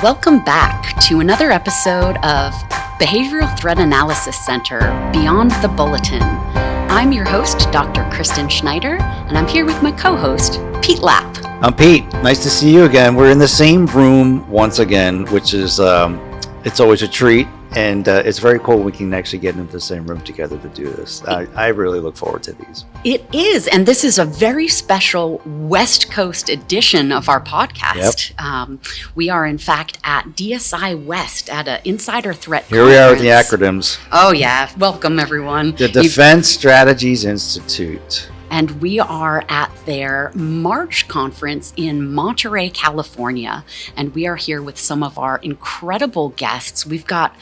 Welcome back to another episode of Behavioral Threat Analysis Center Beyond the Bulletin. I'm your host, Dr. Kristin Schneider, and I'm here with my co-host, Pete Lapp. I'm Pete. Nice to see you again. We're in the same room once again, which is, it's always a treat. And it's very cool we can actually get into the same room together to do this. I really look forward to these. It is, and this is a very special West Coast edition of our podcast. Yep. We are, in fact, at DSI West at an Insider Threat Here conference. we are with the acronyms. Oh, yeah. Welcome, everyone. The Defense Strategies Institute. And we are at their March conference in Monterey, California. And we are here with some of our incredible guests. We've got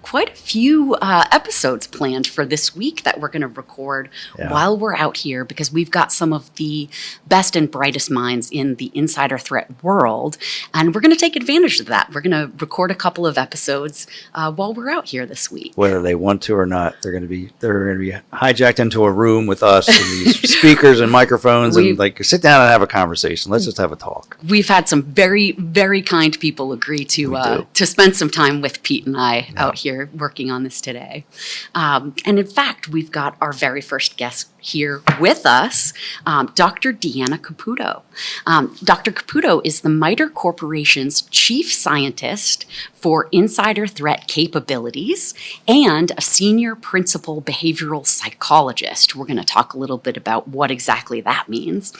quite a few episodes planned for this week that we're going to record while we're out here, because we've got some of the best and brightest minds in the insider threat world, and we're going to take advantage of that. We're going to record a couple of episodes while we're out here this week. Whether they want to or not, they're going to be hijacked into a room with us and these speakers and microphones and like sit down and have a conversation. Let's just have a talk. We've had some very, very kind people agree to spend some time with Pete and I out here working on this today. And in fact, we've got our very first guest here with us, Dr. Deanna Caputo. Dr. Caputo is the MITRE Corporation's chief scientist for insider threat capabilities and a senior principal behavioral psychologist. We're going to talk a little bit about what exactly that means.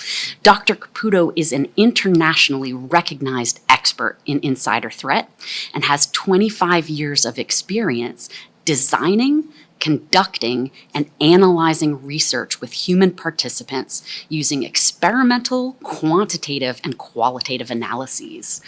Dr. Caputo is an internationally recognized expert in insider threat and has 25 years of experience designing, conducting, and analyzing research with human participants using experimental, quantitative, and qualitative analyses.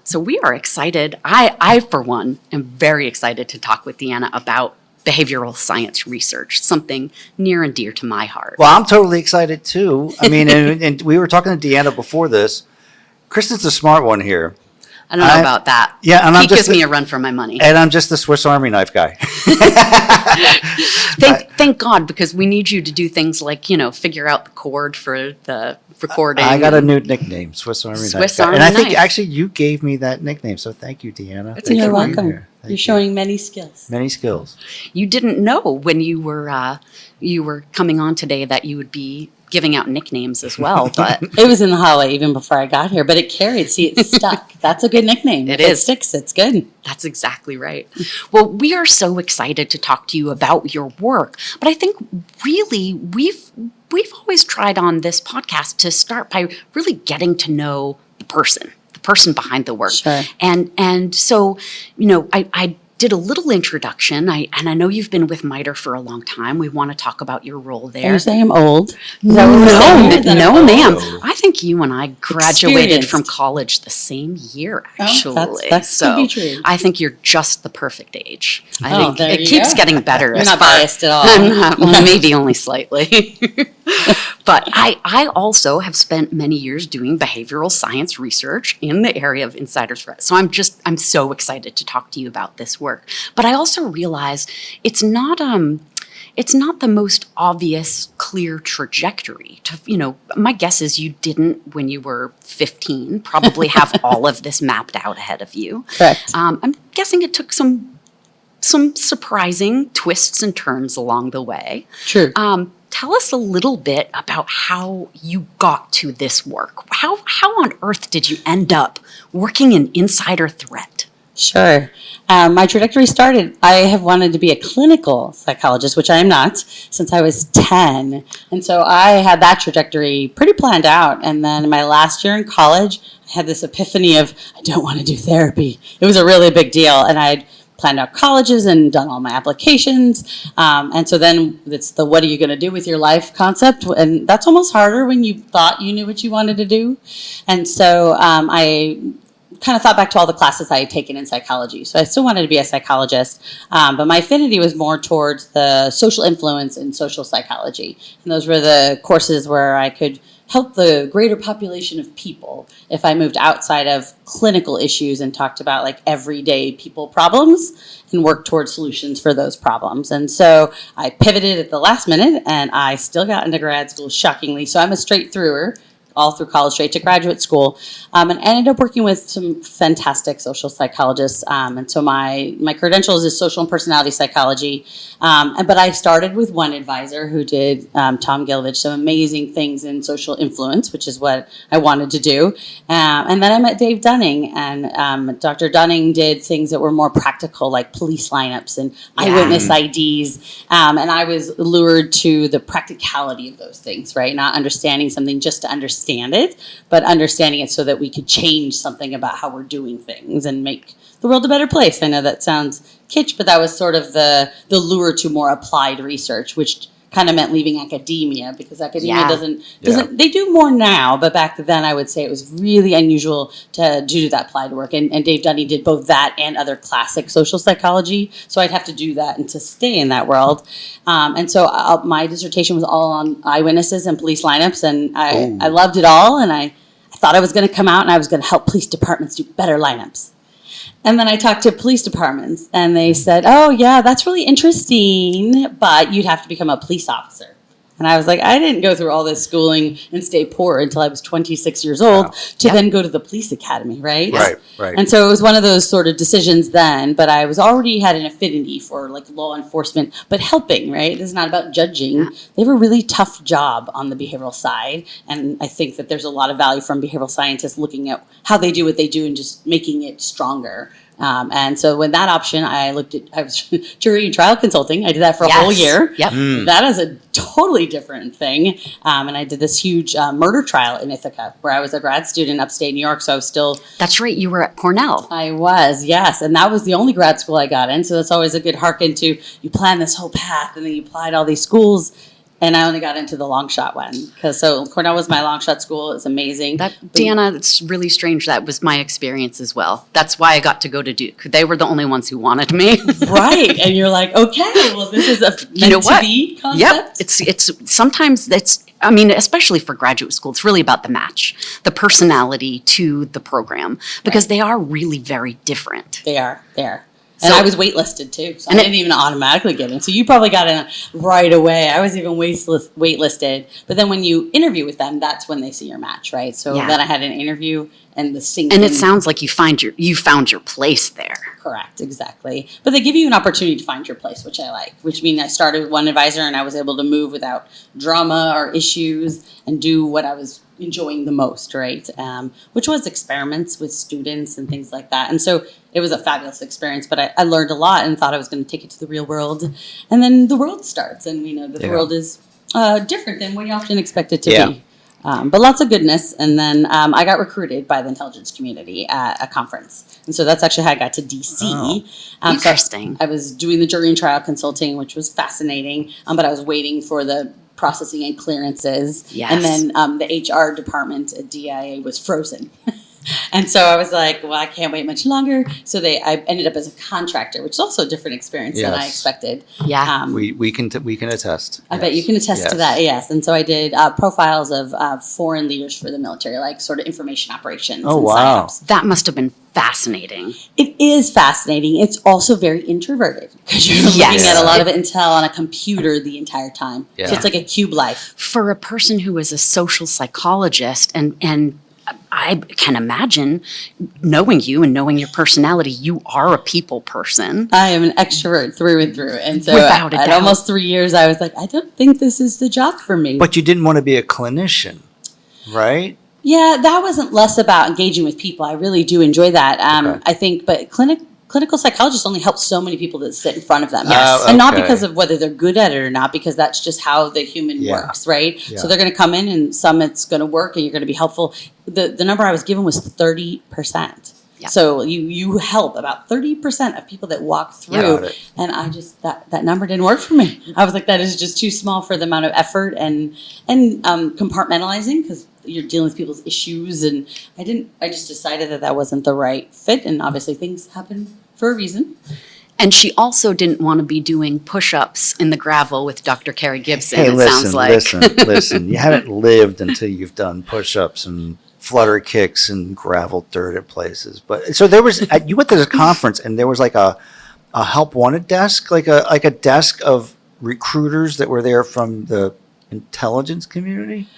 So we are excited. I, for one, am very excited to talk with Deanna about behavioral science research, something near and dear to my heart. Well, I'm totally excited too. I mean, and we were talking to Deanna before this. Kristin's a smart one here. I don't know about that. Yeah, and Pete gives me a run for my money. And I'm just the Swiss Army knife guy. Thank God, because we need you to do things like, figure out the chord for the recording. I got a new nickname, Swiss Army knife. Swiss Army and I knife. think actually you gave me that nickname, so thank you, Deanna. You're welcome. You're showing many skills. Many skills. You didn't know when you were coming on today that you would be giving out nicknames as well, but It was in the hallway even before I got here, but it carried. See, it stuck. That's a good nickname. It If is. It sticks. It's good. that's exactly right. Well, we are so excited to talk to you about your work, but I think really we've always tried on this podcast to start by really getting to know the person behind the work. Sure. And so, I did a little introduction. And I know you've been with MITRE for a long time. We want to talk about your role there. Are you saying I'm old? No, ma'am. old? I think you and I graduated Experienced. from college the same year, actually. That could be true. I think you're just the perfect age. I Oh, think there it you keeps go. getting better. You're as not far- biased at all. I'm not, well, maybe only slightly. But I also have spent many years doing behavioral science research in the area of insider threat. So I'm so excited to talk to you about this work. But I also realize it's not the most obvious, clear trajectory. My guess is you didn't, when you were 15, probably have all of this mapped out ahead of you. Correct. I'm guessing it took some surprising twists and turns along the way. True. Tell us a little bit about how you got to this work. How on earth did you end up working in insider threat? Sure. My trajectory started, I have wanted to be a clinical psychologist, which I am not, since I was 10. And so I had that trajectory pretty planned out. And then in my last year in college, I had this epiphany of, I don't want to do therapy. It was a really big deal. And I'd planned out colleges and done all my applications. And so then it's the what are you going to do with your life concept. And that's almost harder when you thought you knew what you wanted to do. And so I kind of thought back to all the classes I had taken in psychology. So I still wanted to be a psychologist, but my affinity was more towards the social influence and social psychology. And those were the courses where I could help the greater population of people if I moved outside of clinical issues and talked about like everyday people problems and worked towards solutions for those problems. And so I pivoted at the last minute and I still got into grad school, shockingly. So I'm a straight througher. all through college, straight to graduate school, and ended up working with some fantastic social psychologists. And so my credentials is social and personality psychology. But I started with one advisor who did, Tom Gilovich, some amazing things in social influence, which is what I wanted to do. And then I met Dave Dunning, and Dr. Dunning did things that were more practical, like police lineups and eyewitness IDs. And I was lured to the practicality of those things, right? Not understanding something just to understand it, but understanding it so that we could change something about how we're doing things and make the world a better place. I know that sounds kitsch, but that was sort of the lure to more applied research, which kind of meant leaving academia, because academia doesn't they do more now, but back then I would say it was really unusual to do that applied work. And Dave Dunning did both that and other classic social psychology, so I'd have to do that and to stay in that world. And so my dissertation was all on eyewitnesses and police lineups, and I loved it all, and I thought I was going to come out and I was going to help police departments do better lineups. And then I talked to police departments, and they said, oh, yeah, that's really interesting, but you'd have to become a police officer. And I was like, I didn't go through all this schooling and stay poor until I was 26 years old to then go to the police academy, right? Right. And so it was one of those sort of decisions then, but I was already had an affinity for like law enforcement, but helping, right? This is not about judging. They have a really tough job on the behavioral side. And I think that there's a lot of value from behavioral scientists looking at how they do what they do and just making it stronger. And so when that option, I was jury and trial consulting. I did that for a whole year. Yep. That is a totally different thing. And I did this huge murder trial in Ithaca, where I was a grad student upstate New York. So I was still... That's right. You were at Cornell. I was, yes. And that was the only grad school I got in. So that's always a good hearken to, you plan this whole path and then you apply to all these schools. And I only got into the long shot one. So Cornell was my long shot school. It's amazing. Deanna, it's really strange. That was my experience as well. That's why I got to go to Duke. They were the only ones who wanted me. Right. And you're like, okay, well, this is a meant to be concept. Yep. It's sometimes I mean, especially for graduate school, it's really about the match, the personality to the program, because they are really very different. They are. And I was waitlisted too, so I didn't even automatically get in. So you probably got in right away. I was even waitlisted. But then when you interview with them, that's when they see your match, right? So then I had an interview and the sync. And it sounds like you found your place there. Correct, exactly. But they give you an opportunity to find your place, which I like, which means I started with one advisor and I was able to move without drama or issues and do what I was enjoying the most, right? Which was experiments with students and things like that. And so it was a fabulous experience, but I learned a lot and thought I was going to take it to the real world. And then the world starts, and we know that the world is different than what you often expect it to be. But lots of goodness. And then I got recruited by the intelligence community at a conference. And so that's actually how I got to DC. Interesting. So I was doing the jury and trial consulting, which was fascinating, but I was waiting for the processing and clearances. Yes. And then the HR department at DIA was frozen. And so I was like, well, I can't wait much longer. So I ended up as a contractor, which is also a different experience than I expected. Yeah. We can attest. I bet you can attest to that, yes. And so I did profiles of foreign leaders for the military, like sort of information operations. Oh, and wow. psyops. That must have been fascinating. It is fascinating. It's also very introverted because you're looking at a lot of intel on a computer the entire time. Yeah. So it's like a cube life. For a person who is a social psychologist and I can imagine knowing you and knowing your personality, you are a people person. I am an extrovert through and through. And so Without a at doubt. almost 3 years, I was like, I don't think this is the job for me. But you didn't want to be a clinician, right? Yeah, that wasn't less about engaging with people. I really do enjoy that. Okay. I think, but clinical psychologists only help so many people that sit in front of them. Yes. And not because of whether they're good at it or not, because that's just how the human works, right? Yeah. So they're going to come in and some it's going to work and you're going to be helpful. The number I was given was 30%. Yeah. So you help about 30% of people that walk through. Got it. And I just, that number didn't work for me. I was like, that is just too small for the amount of effort and compartmentalizing, because you're dealing with people's issues. And I just decided that wasn't the right fit. And obviously things happen for a reason. And she also didn't want to be doing push-ups in the gravel with Dr. Carrie Gibson, Hey, it sounds like. listen. You haven't lived until you've done push-ups and flutter kicks and gravel dirt at places. But so you went to this conference and there was like a help wanted desk, like a desk of recruiters that were there from the intelligence community.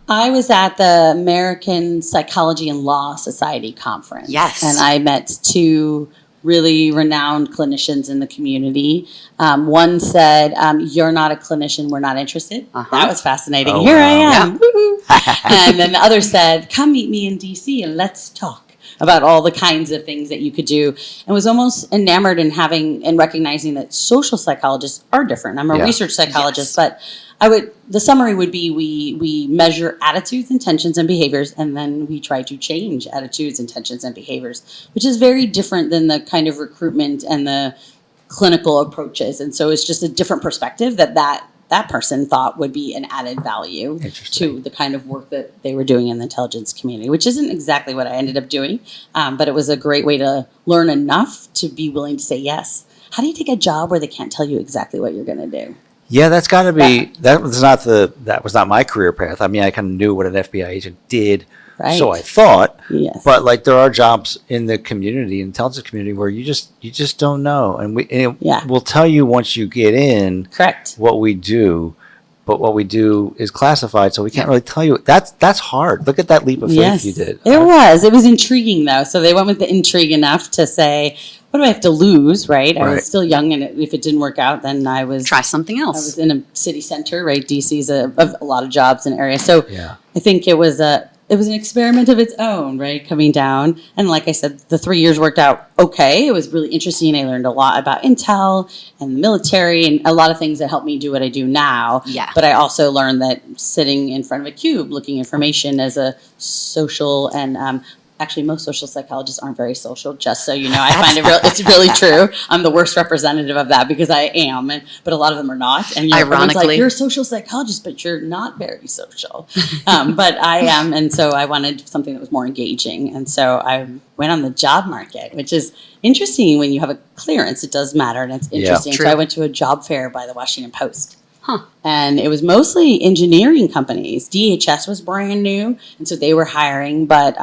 I was at the American Psychology and Law Society conference. Yes. And I met two really renowned clinicians in the community. One said, "You're not a clinician, we're not interested." That was fascinating. Oh, Here wow. I am. Woo-hoo. And then the other said, "Come meet me in DC and let's talk about all the kinds of things that you could do," and was almost enamored in having and recognizing that social psychologists are different. I'm a Yeah. research psychologist, Yes. but the summary would be we measure attitudes, intentions, and behaviors, and then we try to change attitudes, intentions, and behaviors, which is very different than the kind of recruitment and the clinical approaches. And so it's just a different perspective that person thought would be an added value to the kind of work that they were doing in the intelligence community, which isn't exactly what I ended up doing, but it was a great way to learn enough to be willing to say yes. How do you take a job where they can't tell you exactly what you're going to do? Yeah, that's got to be, that was not my career path. I mean, I kind of knew what an FBI agent did, Right. so I thought. Yes. But like, there are jobs in the community, intelligence community, where you just don't know, and we'll tell you once you get in. Correct. What we do, but what we do is classified, so we can't really tell you. That's hard. Look at that leap of faith you did. It was intriguing though. So they went with the intrigue enough to say, what do I have to lose, right? I was still young, and if it didn't work out, then I was... Try something else. I was in a city center, right? DC's a lot of jobs in the area. So Yeah. I think it was an experiment of its own, right? Coming down. And like I said, the 3 years worked out okay. It was really interesting. I learned a lot about intel and the military and a lot of things that helped me do what I do now. Yeah. But I also learned that sitting in front of a cube, looking information as a social and actually, most social psychologists aren't very social, just so you know. I find it's really true. I'm the worst representative of that because I am, but a lot of them are not. And everyone's like, you're a social psychologist, but you're not very social. But I am, and so I wanted something that was more engaging. And so I went on the job market, which is interesting when you have a clearance. It does matter, and it's interesting. True. So I went to a job fair by the Washington Post. And it was mostly engineering companies. DHS was brand new, and so they were hiring. But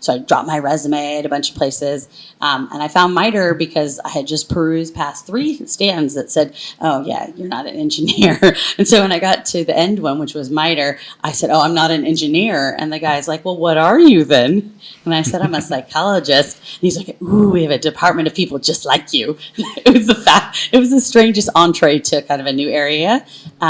so I dropped my resume at a bunch of places, and I found MITRE because I had just perused past 3 stands that said, "Oh yeah, you're not an engineer." And so when I got to the end one, which was MITRE, I said, "Oh, I'm not an engineer." And the guy's like, "Well, what are you then?" And I said, "I'm a psychologist." And he's like, "Ooh, we have a department of people just like you." It was the strangest entree to kind of a new area.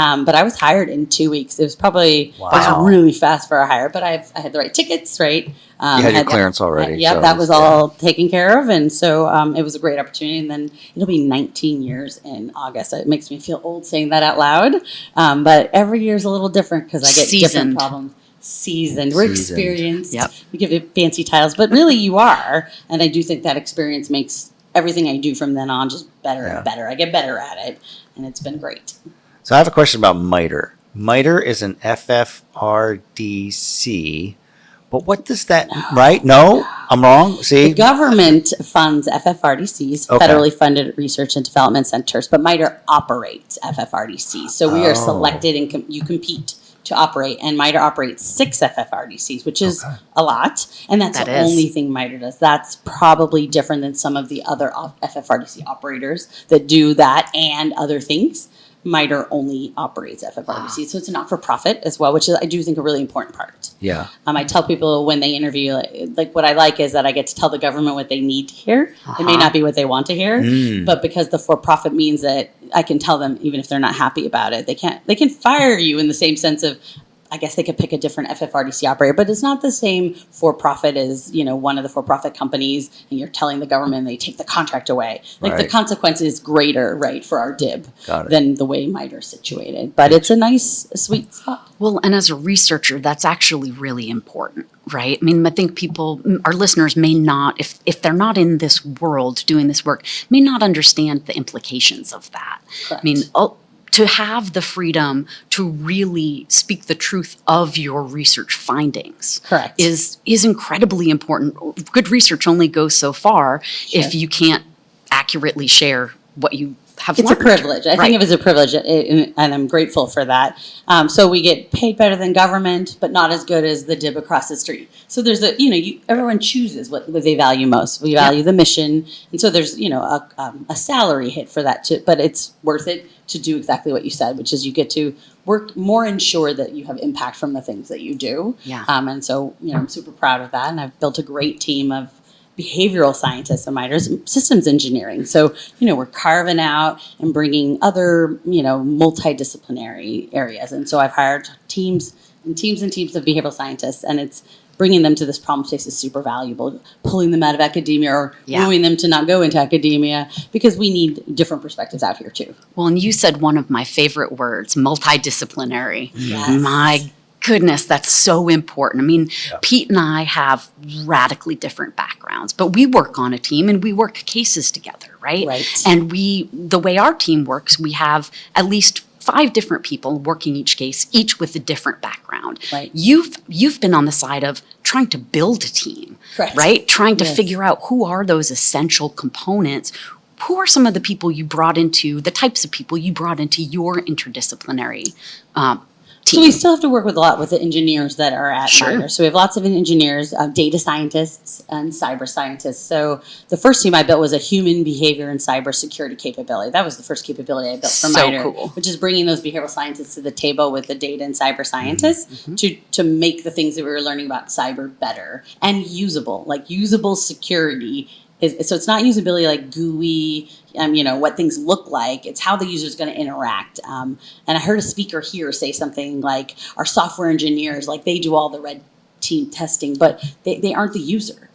But I was hired in 2 weeks. It was probably it was really fast for a hire, but I had the right tickets, right? You had your clearance already. Yeah, so that was all taken care of, and so it was a great opportunity. And then it'll be 19 years in August. It makes me feel old saying that out loud, but every year is a little different because I get different problems. Seasoned. We're experienced. Yep. We give it fancy titles, but really you are. And I do think that experience makes everything I do from then on just better and better. I get better at it, and it's been great. So I have a question about MITRE. MITRE is an FFRDC, but what does that, right? No, I'm wrong? See? The government funds FFRDCs, federally funded research and development centers, but MITRE operates FFRDCs. So we are selected and you compete to operate, and MITRE operates 6 FFRDCs, which is a lot, and that's the only thing MITRE does. That's probably different than some of the other FFRDC operators that do that and other things. MITRE only operates FFRDC, so it's a not-for-profit as well, which is, I do think, a really important part. Yeah. I tell people when they interview, like what I like is that I get to tell the government what they need to hear. It may not be what they want to hear, but because the for-profit means that I can tell them even if they're not happy about it, they can fire you in the same sense of, I guess they could pick a different FFRDC operator, but it's not the same for-profit as, one of the for-profit companies, and you're telling the government they take the contract away. Like the consequence is greater, right, for our DIB than the way MITRE is situated. But it's a nice, sweet spot. Well, and as a researcher, that's actually really important, right? I mean, I think our listeners may not, if they're not in this world doing this work, may not understand the implications of that. Correct. I mean, to have the freedom to really speak the truth of your research findings is incredibly important. Good research only goes so far if you can't accurately share what you have It's learned. a privilege. I think of it as a privilege, and I'm grateful for that. So we get paid better than government, but not as good as the DIB across the street. So there's everyone chooses what they value most. We value the mission, and so there's a salary hit for that too. But it's worth it to do exactly what you said, which is you get to work more, ensure that you have impact from the things that you do. Yeah. And so I'm super proud of that, and I've built a great team of behavioral scientists and MITRE systems engineering. So, we're carving out and bringing other, multidisciplinary areas. And so I've hired teams and teams and teams of behavioral scientists, and it's bringing them to this problem space is super valuable, pulling them out of academia or wooing them to not go into academia, because we need different perspectives out here too. Well, and you said one of my favorite words, multidisciplinary. Yes. My goodness, that's so important. I mean, Pete and I have radically different backgrounds, but we work on a team and we work cases together, right? Right. And the way our team works, we have at least 5 different people working each case, each with a different background. Right. You've been on the side of trying to build a team, Correct. right? Trying to figure out who are those essential components. Who are some of the people you brought into, the types of people you brought into your interdisciplinary So we still have to work with a lot with the engineers that are at MITRE. So we have lots of engineers, data scientists, and cyber scientists. So the first team I built was a human behavior and cybersecurity capability. That was the first capability I built for MITRE, cool. which is bringing those behavioral scientists to the table with the data and cyber scientists to make the things that we were learning about cyber better and usable, like usable security. So it's not usability like GUI, what things look like. It's how the user is going to interact. And I heard a speaker here say something like, our software engineers, like they do all the red team testing, but they aren't the user.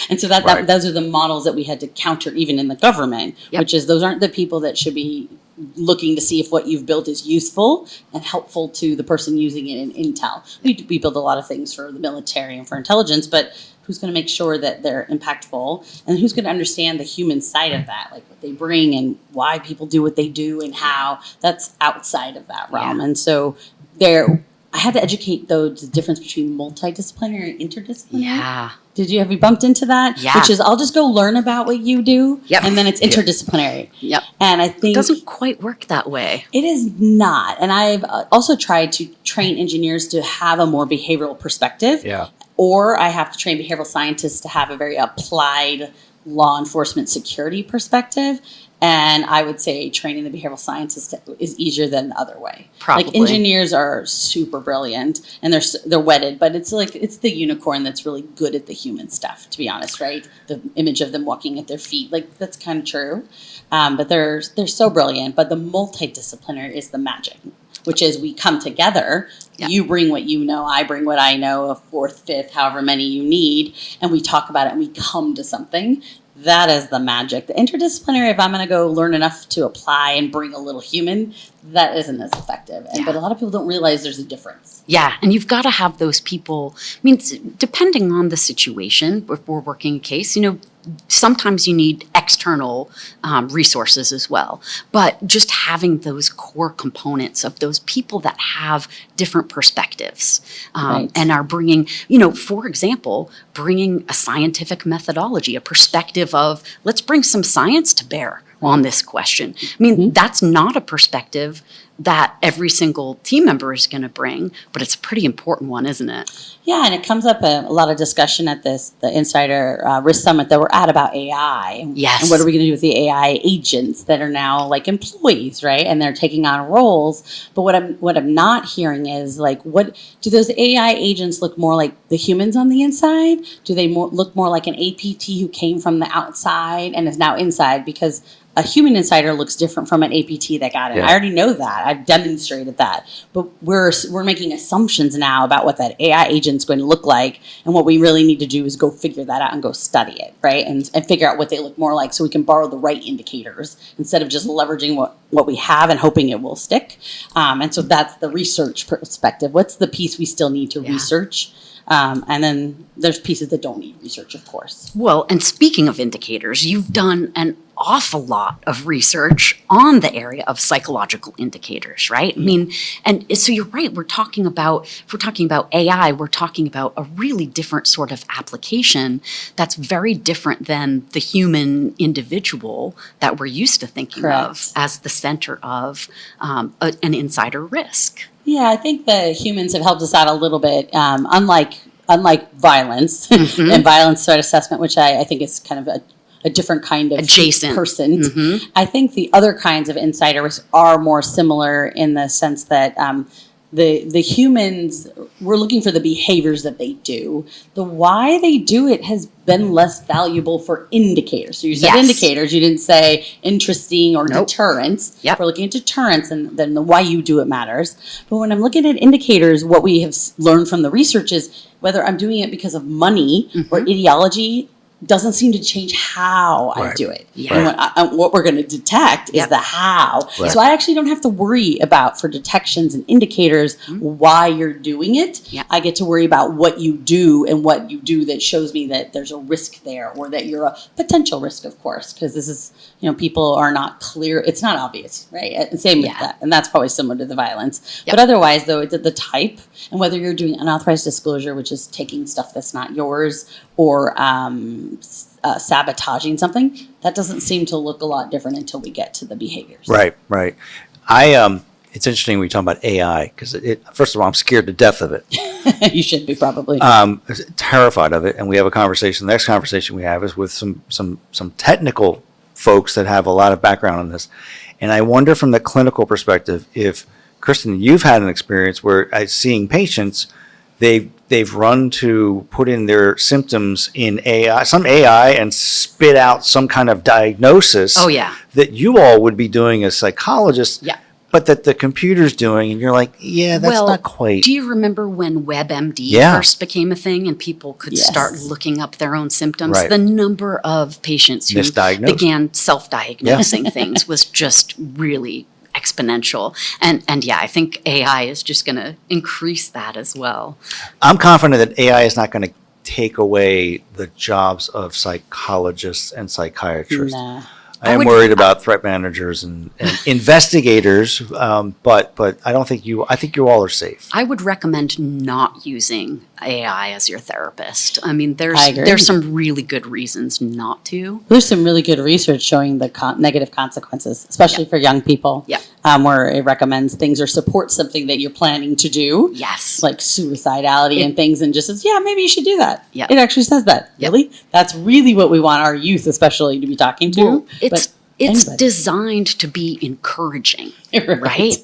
And so those are the models that we had to counter even in the government, which is those aren't the people that should be looking to see if what you've built is useful and helpful to the person using it in intel. We build a lot of things for the military and for intelligence, but who's going to make sure that they're impactful, and who's going to understand the human side of that, like what they bring and why people do what they do and how. That's outside of that realm. And so I had to educate, though, the difference between multidisciplinary and interdisciplinary. Yeah. Have you bumped into that? Yeah. Which is, I'll just go learn about what you do, and then it's interdisciplinary. Yep. And I think it doesn't quite work that way. it is not. And I've also tried to train engineers to have a more behavioral perspective. Yeah. Or I have to train behavioral scientists to have a very applied law enforcement security perspective. And I would say training the behavioral scientist is easier than the other way. Probably. Like engineers are super brilliant and they're wedded, but it's the unicorn that's really good at the human stuff, to be honest, right? The image of them walking at their feet, like that's kind of true. But they're so brilliant. But the multidisciplinary is the magic, which is we come together. Yeah. You bring what you know, I bring what I know, a 4th, 5th, however many you need, and we talk about it and we come to something. That is the magic. The interdisciplinary, if I'm going to go learn enough to apply and bring a little human, that isn't as effective. Yeah. But a lot of people don't realize there's a difference. Yeah, and you've got to have those people. I mean, depending on the situation, if we're working a case, sometimes you need external resources as well. But just having those core components of those people that have different perspectives and are bringing, for example, bringing a scientific methodology, a perspective of let's bring some science to bear on this question. I mean, that's not a perspective that every single team member is going to bring, but it's a pretty important one, isn't it? Yeah, and it comes up a lot of discussion at the Insider Risk Summit that we're at about AI. Yes. And what are we going to do with the AI agents that are now like employees, right? And they're taking on roles. But what I'm not hearing is like, what do those AI agents look more like the humans on the inside? Do they look more like an APT who came from the outside and is now inside? Because a human insider looks different from an APT that got in. Yeah. I already know that. I've demonstrated that. But we're making assumptions now about what that AI agent's going to look like. And what we really need to do is go figure that out and go study it, right? And figure out what they look more like so we can borrow the right indicators instead of just leveraging what we have and hoping it will stick. And so that's the research perspective. What's the piece we still need to research? And then there's pieces that don't need research, of course. Well, and speaking of indicators, you've done an awful lot of research on the area of psychological indicators, right? I mean, and so you're right. If we're talking about AI, we're talking about a really different sort of application that's very different than the human individual that we're used to thinking of as the center of an insider risk. Yeah, I think the humans have helped us out a little bit, unlike violence and violence threat assessment, which I think is kind of a different kind of adjacent person. I think the other kinds of insider risks are more similar in the sense that the humans, we're looking for the behaviors that they do. The why they do it has been less valuable for indicators. So you said indicators, you didn't say interesting or deterrence. If we're looking at deterrence, and then the why you do it matters. But when I'm looking at indicators, what we have learned from the research is whether I'm doing it because of money or ideology doesn't seem to change how I do it. And what we're going to detect is the how. So I actually don't have to worry about, for detections and indicators, why you're doing it. I get to worry about what you do and what you do that shows me that there's a risk there, or that you're a potential risk, of course, because this is, people are not clear. It's not obvious, right? And same with that. And that's probably similar to the violence. But otherwise, though, the type, and whether you're doing unauthorized disclosure, which is taking stuff that's not yours, or sabotaging something, that doesn't seem to look a lot different until we get to the behaviors. Right. It's interesting when you talk about AI, because first of all, I'm scared to death of it. You should be, probably. Terrified of it, and we have a conversation. The next conversation we have is with some technical folks that have a lot of background on this, and I wonder from the clinical perspective if, Kristin, you've had an experience where seeing patients, they've run to put in their symptoms in some AI and spit out some kind of diagnosis that you all would be doing as psychologists, but that the computer's doing, and you're like, that's not quite. Do you remember when WebMD first became a thing and people could start looking up their own symptoms? The number of patients who began self-diagnosing things was just really exponential. And I think AI is just going to increase that as well. I'm confident that AI is not going to take away the jobs of psychologists and psychiatrists. Nah. I am worried about threat managers and investigators, but I don't think I think you all are safe. I would recommend not using AI as your therapist. I mean, there's some really good reasons not to. There's some really good research showing the negative consequences, especially for young people, where it recommends things or supports something that you're planning to do. Yes. Like suicidality and things, and just says, maybe you should do that. Yeah. It actually says that. Really? That's really what we want our youth especially to be talking to. Well, it's designed to be encouraging, right?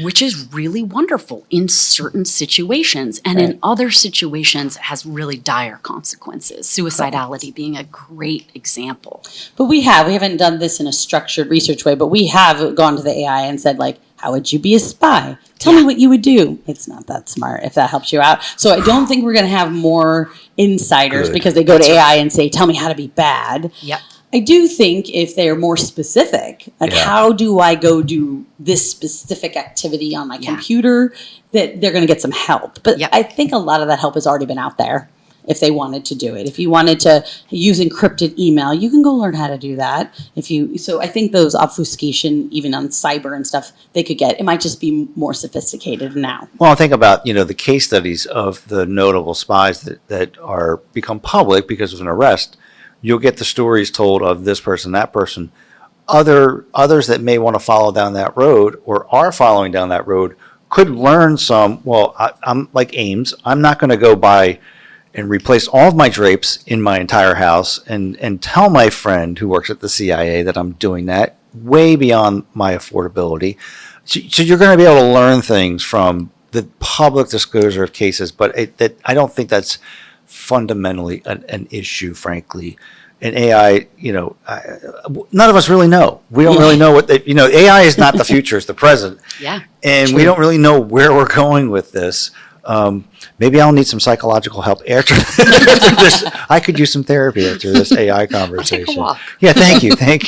Which is really wonderful in certain situations. And in other situations, it has really dire consequences. Suicidality being a great example. But we haven't done this in a structured research way, but we have gone to the AI and said, like, how would you be a spy? Tell me what you would do. It's not that smart, if that helps you out. So I don't think we're going to have more insiders because they go to AI and say, tell me how to be bad. I do think if they're more specific, like how do I go do this specific activity on my computer, that they're going to get some help. But I think a lot of that help has already been out there if they wanted to do it. If you wanted to use encrypted email, you can go learn how to do that. So I think those obfuscation, even on cyber and stuff, they could get. It might just be more sophisticated now. Well, think about, the case studies of the notable spies that are become public because of an arrest. You'll get the stories told of this person, that person. Others that may want to follow down that road or are following down that road could learn some. Well, I'm like Ames. I'm not going to go buy and replace all of my drapes in my entire house and tell my friend who works at the CIA that I'm doing that, way beyond my affordability. So you're going to be able to learn things from the public disclosure of cases, but I don't think that's fundamentally an issue, frankly. And AI, none of us really know. We don't really know what AI is not the future; it's the present. And we don't really know where we're going with this. maybe I'll need some psychological help after this. I could use some therapy after this AI conversation. walk. Yeah, thank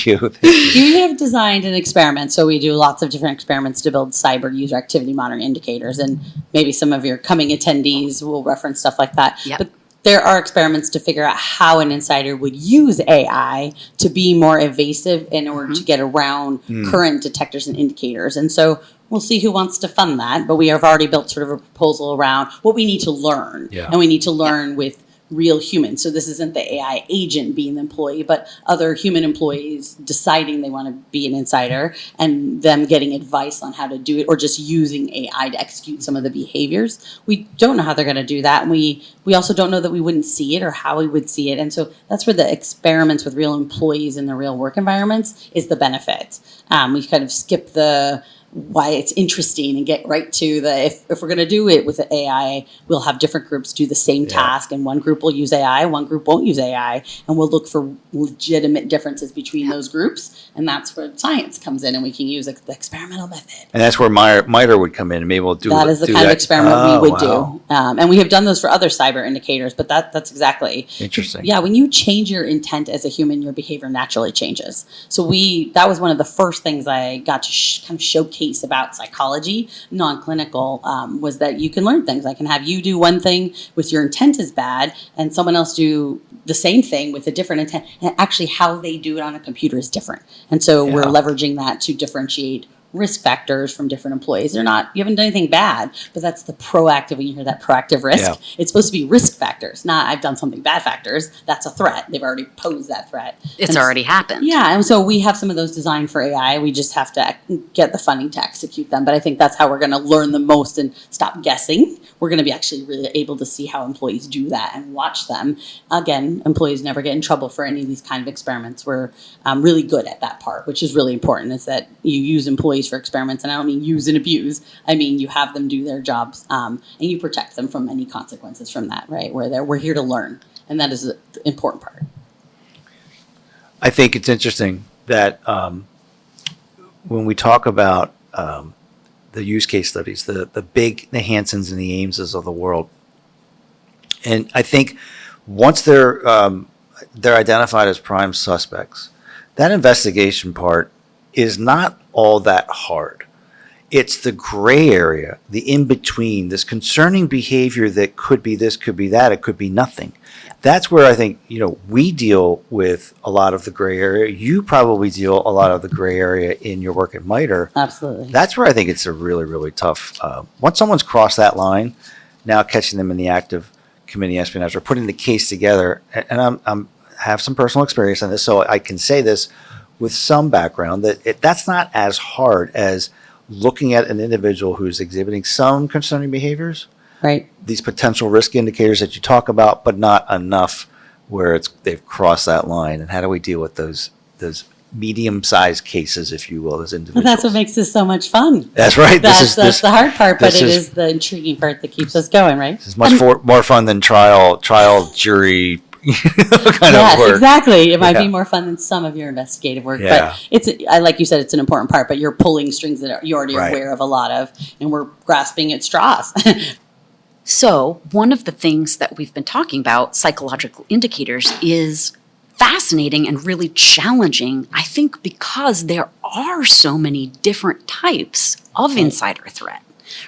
you. We have designed an experiment, so we do lots of different experiments to build cyber user activity monitoring indicators, and maybe some of your coming attendees will reference stuff like that. Yep. But there are experiments to figure out how an insider would use AI to be more evasive in order to get around current detectors and indicators. And so we'll see who wants to fund that, but we have already built sort of a proposal around what we need to learn. Yeah. And we need to learn with real humans. So this isn't the AI agent being the employee, but other human employees deciding they want to be an insider and them getting advice on how to do it, or just using AI to execute some of the behaviors. We don't know how they're going to do that. And we also don't know that we wouldn't see it or how we would see it. And so that's where the experiments with real employees in the real work environments is the benefit. We kind of skip the why it's interesting and get right to the if we're going to do it with the AI, we'll have different groups do the same task, and one group will use AI, one group won't use AI, and we'll look for legitimate differences between those groups, and that's where science comes in, and we can use the experimental method. And that's where MITRE would come in, and maybe we'll do That is the do kind of that. experiment we would Wow. do, and we have done those for other cyber indicators, but that's exactly Interesting. Yeah, when you change your intent as a human, your behavior naturally changes. So that was one of the first things I got to kind of showcase about psychology, non-clinical, was that you can learn things. I can have you do one thing with your intent is bad, and someone else do the same thing with a different intent. And actually, how they do it on a computer is different. And so we're leveraging that to differentiate risk factors from different employees. You haven't done anything bad, but that's the proactive, when you hear that proactive risk, Yeah. it's supposed to be risk factors, not I've done something bad factors. That's a threat. They've already posed that threat. It's already happened. Yeah, and so we have some of those designed for AI. We just have to get the funding to execute them. But I think that's how we're going to learn the most and stop guessing. We're going to be actually really able to see how employees do that and watch them. Again, employees never get in trouble for any of these kind of experiments. We're really good at that part, which is really important, is that you use employees for experiments. And I don't mean use and abuse. I mean, you have them do their jobs, and you protect them from any consequences from that, right? We're here to learn. And that is the important part. I think it's interesting that when we talk about the use case studies, the Hansons and the Ameses of the world, and I think once they're identified as prime suspects, that investigation part is not all that hard. It's the gray area, the in-between, this concerning behavior that could be this, could be that, it could be nothing. That's where I think, we deal with a lot of the gray area. You probably deal a lot of the gray area in your work at MITRE. Absolutely. That's where I think it's a really, really tough. Once someone's crossed that line, now catching them in the act of committing espionage or putting the case together, and I'm have some personal experience on this, so I can say this with some background, that that's not as hard as looking at an individual who's exhibiting some concerning behaviors, Right. these potential risk indicators that you talk about, but not enough where they've crossed that line. And how do we deal with those medium-sized cases, if you will, as individuals? But that's what makes this so much fun. That's right. That's the hard part, but this it is- is the intriguing part that keeps us going, right? It's much more fun than trial jury kind Yes, of work. exactly. It might Yeah. be more fun than some of your investigative work, Yeah. but like you said, it's an important part. But you're pulling strings that you're already Right. aware of a lot of, and we're grasping at straws. So one of the things that we've been talking about, psychological indicators, is fascinating and really challenging, I think, because there are so many different types of insider threat,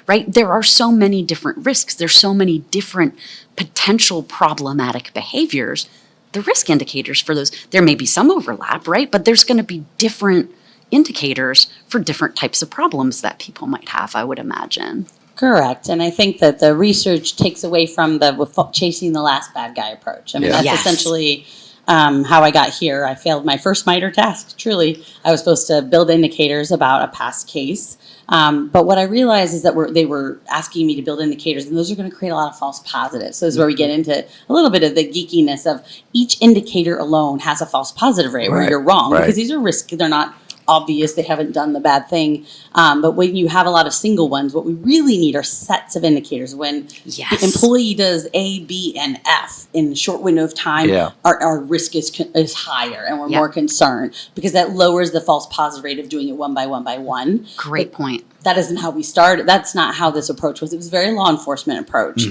right? There are so many different risks. There's so many different potential problematic behaviors. The risk indicators for those, there may be some overlap, right? But there's going to be different indicators for different types of problems that people might have, I would imagine. Correct. And I think that the research takes away from the chasing the last bad guy approach. I mean, Yeah. that's Yes. essentially how I got here. I failed my first MITRE task, truly. I was supposed to build indicators about a past case. But what I realized is that they were asking me to build indicators, and those are going to create a lot of false positives. So this is where we get into a little bit of the geekiness of each indicator alone has a false positive rate where Right, you're wrong. right. Because these are risky. They're not obvious they haven't done the bad thing. But when you have a lot of single ones, what we really need are sets of indicators. When the employee does A, B, and F in a short window of time, our risk is higher, and we're more concerned, because that lowers the false positive rate of doing it one by one. Great point. That isn't how we started. That's not how this approach was. It was a very law enforcement approach,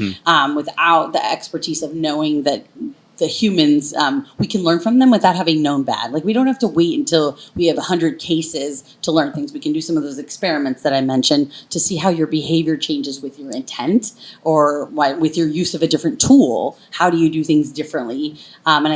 without the expertise of knowing that the humans, we can learn from them without having known bad. Like, we don't have to wait until we have 100 cases to learn things. We can do some of those experiments that I mentioned to see how your behavior changes with your intent, or with your use of a different tool. How do you do things differently?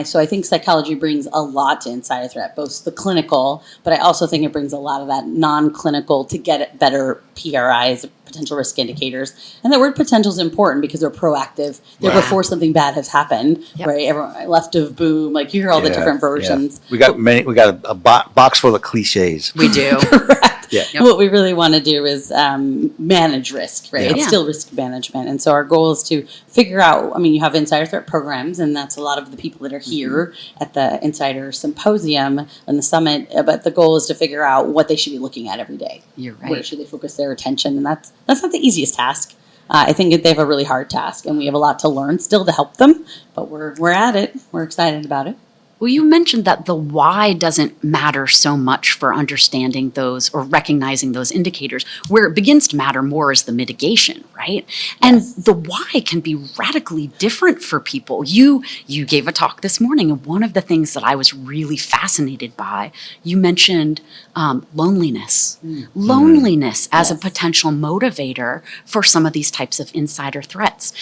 So I think psychology brings a lot to insider threat, both the clinical, but I also think it brings a lot of that non-clinical to get at better PRIs, potential risk indicators. And the word potential is important because they're proactive. They're before something bad has happened, right? Everyone, left of boom, like you hear all the different versions. We got a box full of cliches. We do. Correct. Yeah. What we really want to do is manage risk, right? Yeah. It's still risk management. And so our goal is to figure out, you have insider threat programs, and that's a lot of the people that are here at the Insider Symposium and the Summit. But the goal is to figure out what they should be looking at every day. You're right. Where should they focus their attention? And that's not the easiest task. I think they have a really hard task, and we have a lot to learn still to help them, but we're at it. We're excited about it. Well, you mentioned that the why doesn't matter so much for understanding those or recognizing those indicators. Where it begins to matter more is the mitigation, right? And the why can be radically different for people. You gave a talk this morning, and one of the things that I was really fascinated by, you mentioned loneliness. Loneliness as a potential motivator for some of these types of insider threats.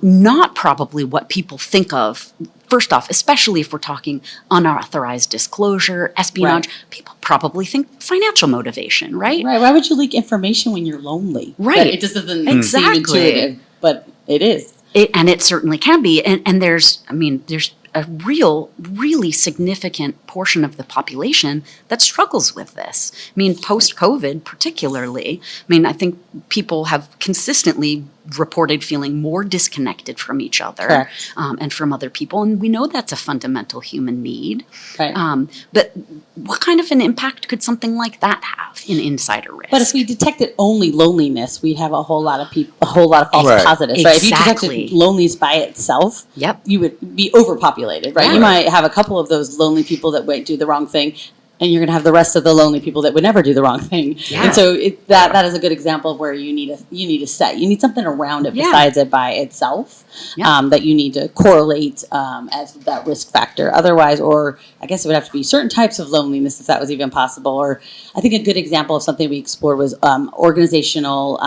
Not probably what people think of. First off, especially if we're talking unauthorized disclosure, espionage, people probably think financial motivation, right? Right. Why would you leak information when you're lonely? Right. But it just doesn't seem intuitive, but it is. And it certainly can be. And there's a really significant portion of the population that struggles with this. Post-COVID particularly, I think people have consistently reported feeling more disconnected from each other and from other people. And we know that's a fundamental human need. Right. But what kind of an impact could something like that have in insider risk? But if we detected only loneliness, we'd have a whole lot of false positives. Right? If you detected loneliness by itself, you would be overpopulated, right? You might have a couple of those lonely people that might do the wrong thing, and you're going to have the rest of the lonely people that would never do the wrong thing. Yeah. And so that is a good example of where you need a set. You need something around it besides it by itself that you need to correlate as that risk factor. Otherwise, or I guess it would have to be certain types of loneliness if that was even possible. Or I think a good example of something we explored was organizational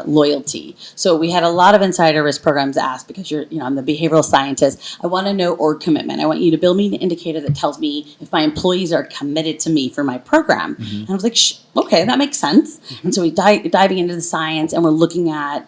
loyalty. So we had a lot of insider risk programs asked, because I'm the behavioral scientist. I want to know org commitment. I want you to build me an indicator that tells me if my employees are committed to me for my program. And I was like, okay, that makes sense. And so we diving into the science, and we're looking at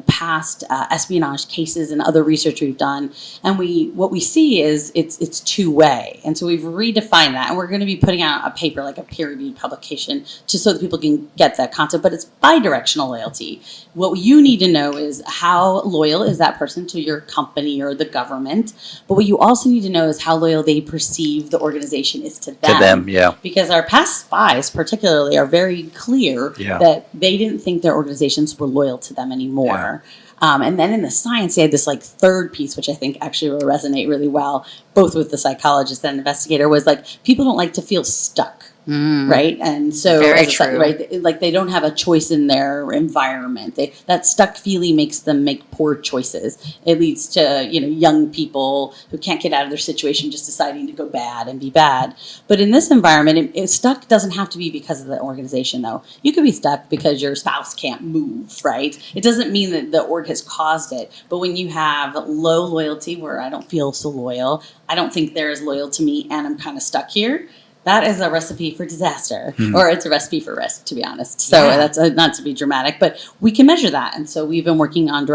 past espionage cases and other research we've done. And what we see is it's two-way. And so we've redefined that, and we're going to be putting out a paper, like a peer-reviewed publication, just so that people can get that concept. But it's bi-directional loyalty. What you need to know is how loyal is that person to your company or the government. But what you also need to know is how loyal they perceive the organization is to them. To them, yeah. Because our past spies particularly are very clear that they didn't think their organizations were loyal to them anymore. And then in the science, they had this third piece, which I think actually will resonate really well, both with the psychologist and investigator, was people don't like to feel stuck. Right? And so, right, they don't have a choice in their environment. That stuck feeling makes them make poor choices. It leads to, young people who can't get out of their situation just deciding to go bad and be bad. But in this environment, stuck doesn't have to be because of the organization, though. You could be stuck because your spouse can't move, right? It doesn't mean that the org has caused it. But when you have low loyalty, where I don't feel so loyal, I don't think they're as loyal to me, and I'm kind of stuck here, that is a recipe for disaster, or it's a recipe for risk, to be honest. So that's not to be dramatic, but we can measure that. And so we've been working on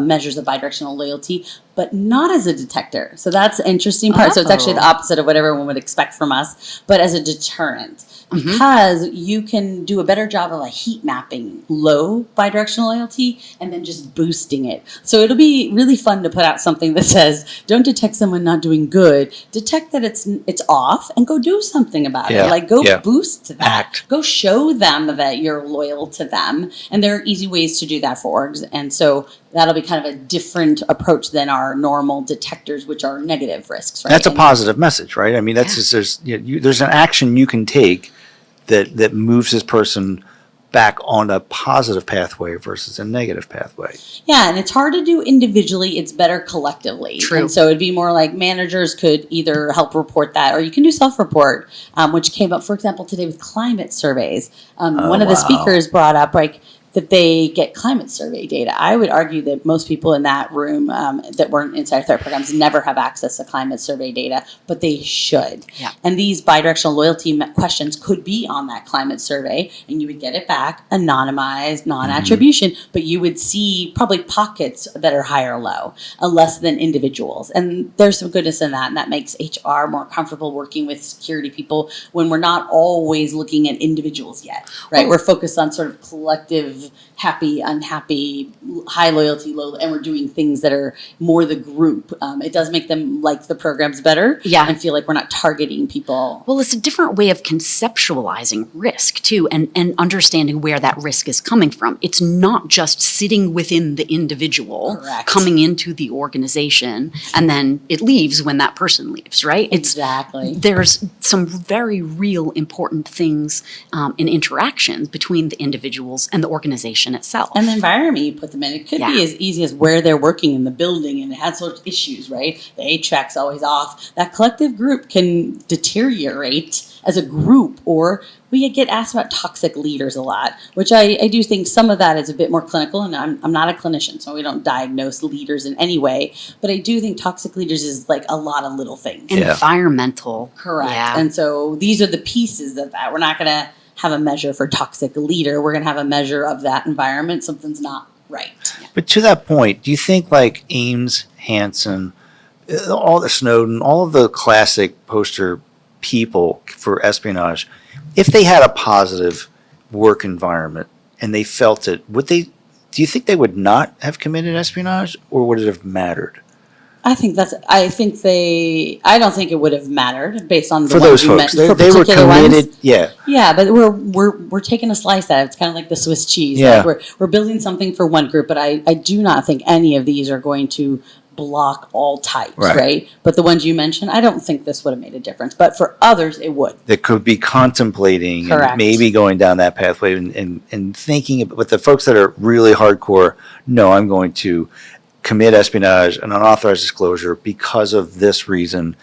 measures of bidirectional loyalty, but not as a detector. So that's the interesting part. So it's actually the opposite of what everyone would expect from us, but as a deterrent. Because you can do a better job of like heat mapping low bidirectional loyalty and then just boosting it. So it'll be really fun to put out something that says, don't detect someone not doing good. Detect that it's off and go do something about it. Like go boost that. Act. Go show them that you're loyal to them. And there are easy ways to do that for orgs. And so that'll be kind of a different approach than our normal detectors, which are negative risks. Right? That's a positive message, right? I mean, that's just, there's an action you can take that moves this person back on a positive pathway versus a negative pathway. Yeah, and it's hard to do individually. It's better collectively. True. And so it'd be more like managers could either help report that, or you can do self-report, which came up, for example, today with climate surveys. One of the speakers brought up, like, that they get climate survey data. I would argue that most people in that room that weren't inside threat programs never have access to climate survey data, but they should. Yeah. And these bidirectional loyalty questions could be on that climate survey, and you would get it back, anonymized, non-attribution, but you would see probably pockets that are high or low, less than individuals. And there's some goodness in that, and that makes HR more comfortable working with security people when we're not always looking at individuals yet, right? We're focused on sort of collective happy, unhappy, high loyalty, low, and we're doing things that are more the group. It does make them like the programs better and feel like we're not targeting people. Well, it's a different way of conceptualizing risk too, and understanding where that risk is coming from. It's not just sitting within the individual, coming into the organization, and then it leaves when that person leaves, right? Exactly. There's some very real important things in interactions between the individuals and the organization itself. And the environment you put them in. It could be as easy as where they're working in the building, and it has sorts of issues, right? The HVAC's always off. That collective group can deteriorate as a group, or we get asked about toxic leaders a lot, which I do think some of that is a bit more clinical, and I'm not a clinician, so we don't diagnose leaders in any way, but I do think toxic leaders is like a lot of little things. Environmental. Correct. Yeah. And so these are the pieces of that. We're not going to have a measure for toxic leader. We're going to have a measure of that environment. Something's not right. But to that point, do you think like Ames, Hansen, all the Snowden, all of the classic poster people for espionage, if they had a positive work environment and they felt it, do you think they would not have committed espionage, or would it have mattered? I don't think it would have mattered based on the for ones those you folks. mentioned. They were committed. Ones. Yeah. Yeah, but we're taking a slice at it. It's kind of like the Swiss cheese. Yeah. Like we're building something for one group, but I do not think any of these are going to block all types, right? But the ones you mentioned, I don't think this would have made a difference. But for others, it would. That could be contemplating and maybe going down that pathway and thinking, but the folks that are really hardcore, no, I'm going to commit espionage and unauthorized disclosure because of this reason,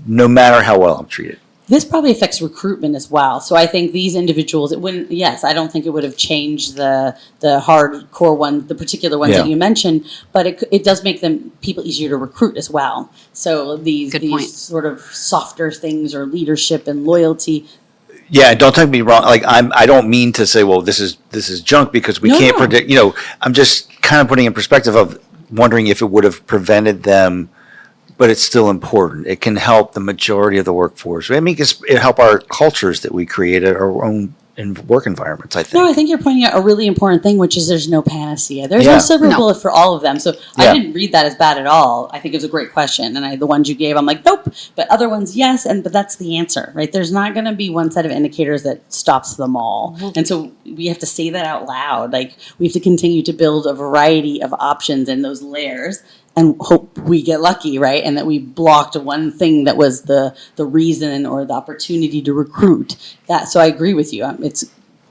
no matter how well I'm treated. This probably affects recruitment as well. So I think these individuals, I don't think it would have changed the hardcore ones, the particular ones that you mentioned, but it does make people easier to recruit as well. So these sort of softer things, or leadership and loyalty. Yeah, don't take me wrong. Like I don't mean to say, well, this is junk because we can't predict. I'm just kind of putting in perspective of wondering if it would have prevented them, but it's still important. It can help the majority of the workforce. I mean, it help our cultures that we create at our own work environments, I think. No, I think you're pointing out a really important thing, which is there's no panacea. There's no silver bullet for all of them. So I didn't read that as bad at all. I think it was a great question. And the ones you gave, I'm like, nope. But other ones, yes. But that's the answer, right? There's not going to be one set of indicators that stops them all. And so we have to say that out loud. Like, we have to continue to build a variety of options in those layers and hope we get lucky, right? And that we blocked one thing that was the reason or the opportunity to recruit. So I agree with you.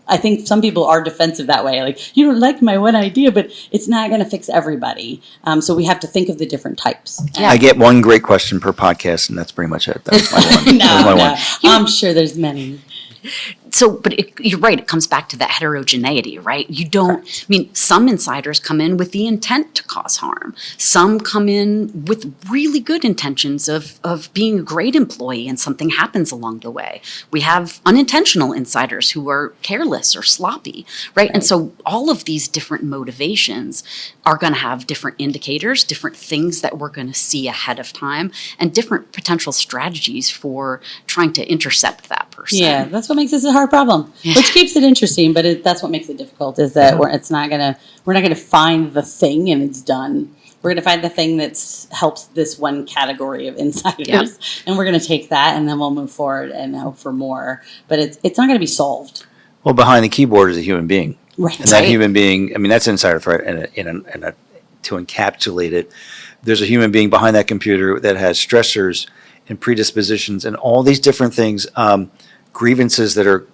I think some people are defensive that way. Like, you don't like my one idea, but it's not going to fix everybody. So we have to think of the different types. Yeah. I get one great question per podcast, and that's pretty much it. That's my one. No. I'm sure there's many. You're right. It comes back to that heterogeneity, right? You don't, I mean, some insiders come in with the intent to cause harm. Some come in with really good intentions of being a great employee, and something happens along the way. We have unintentional insiders who are careless or sloppy, right? And so all of these different motivations are going to have different indicators, different things that we're going to see ahead of time, and different potential strategies for trying to intercept that person. Yeah, that's what makes this a hard problem, which keeps it interesting. But that's what makes it difficult, is that we're not gonna find the thing and it's done. We're gonna find the thing that's helps this one category of insiders, and we're gonna take that, and then we'll move forward and hope for more. But it's not gonna be solved. Well, behind the keyboard is a human being. Right. And that human being, I mean, that's insider threat, and to encapsulate it, there's a human being behind that computer that has stressors and predispositions and all these different things, grievances that are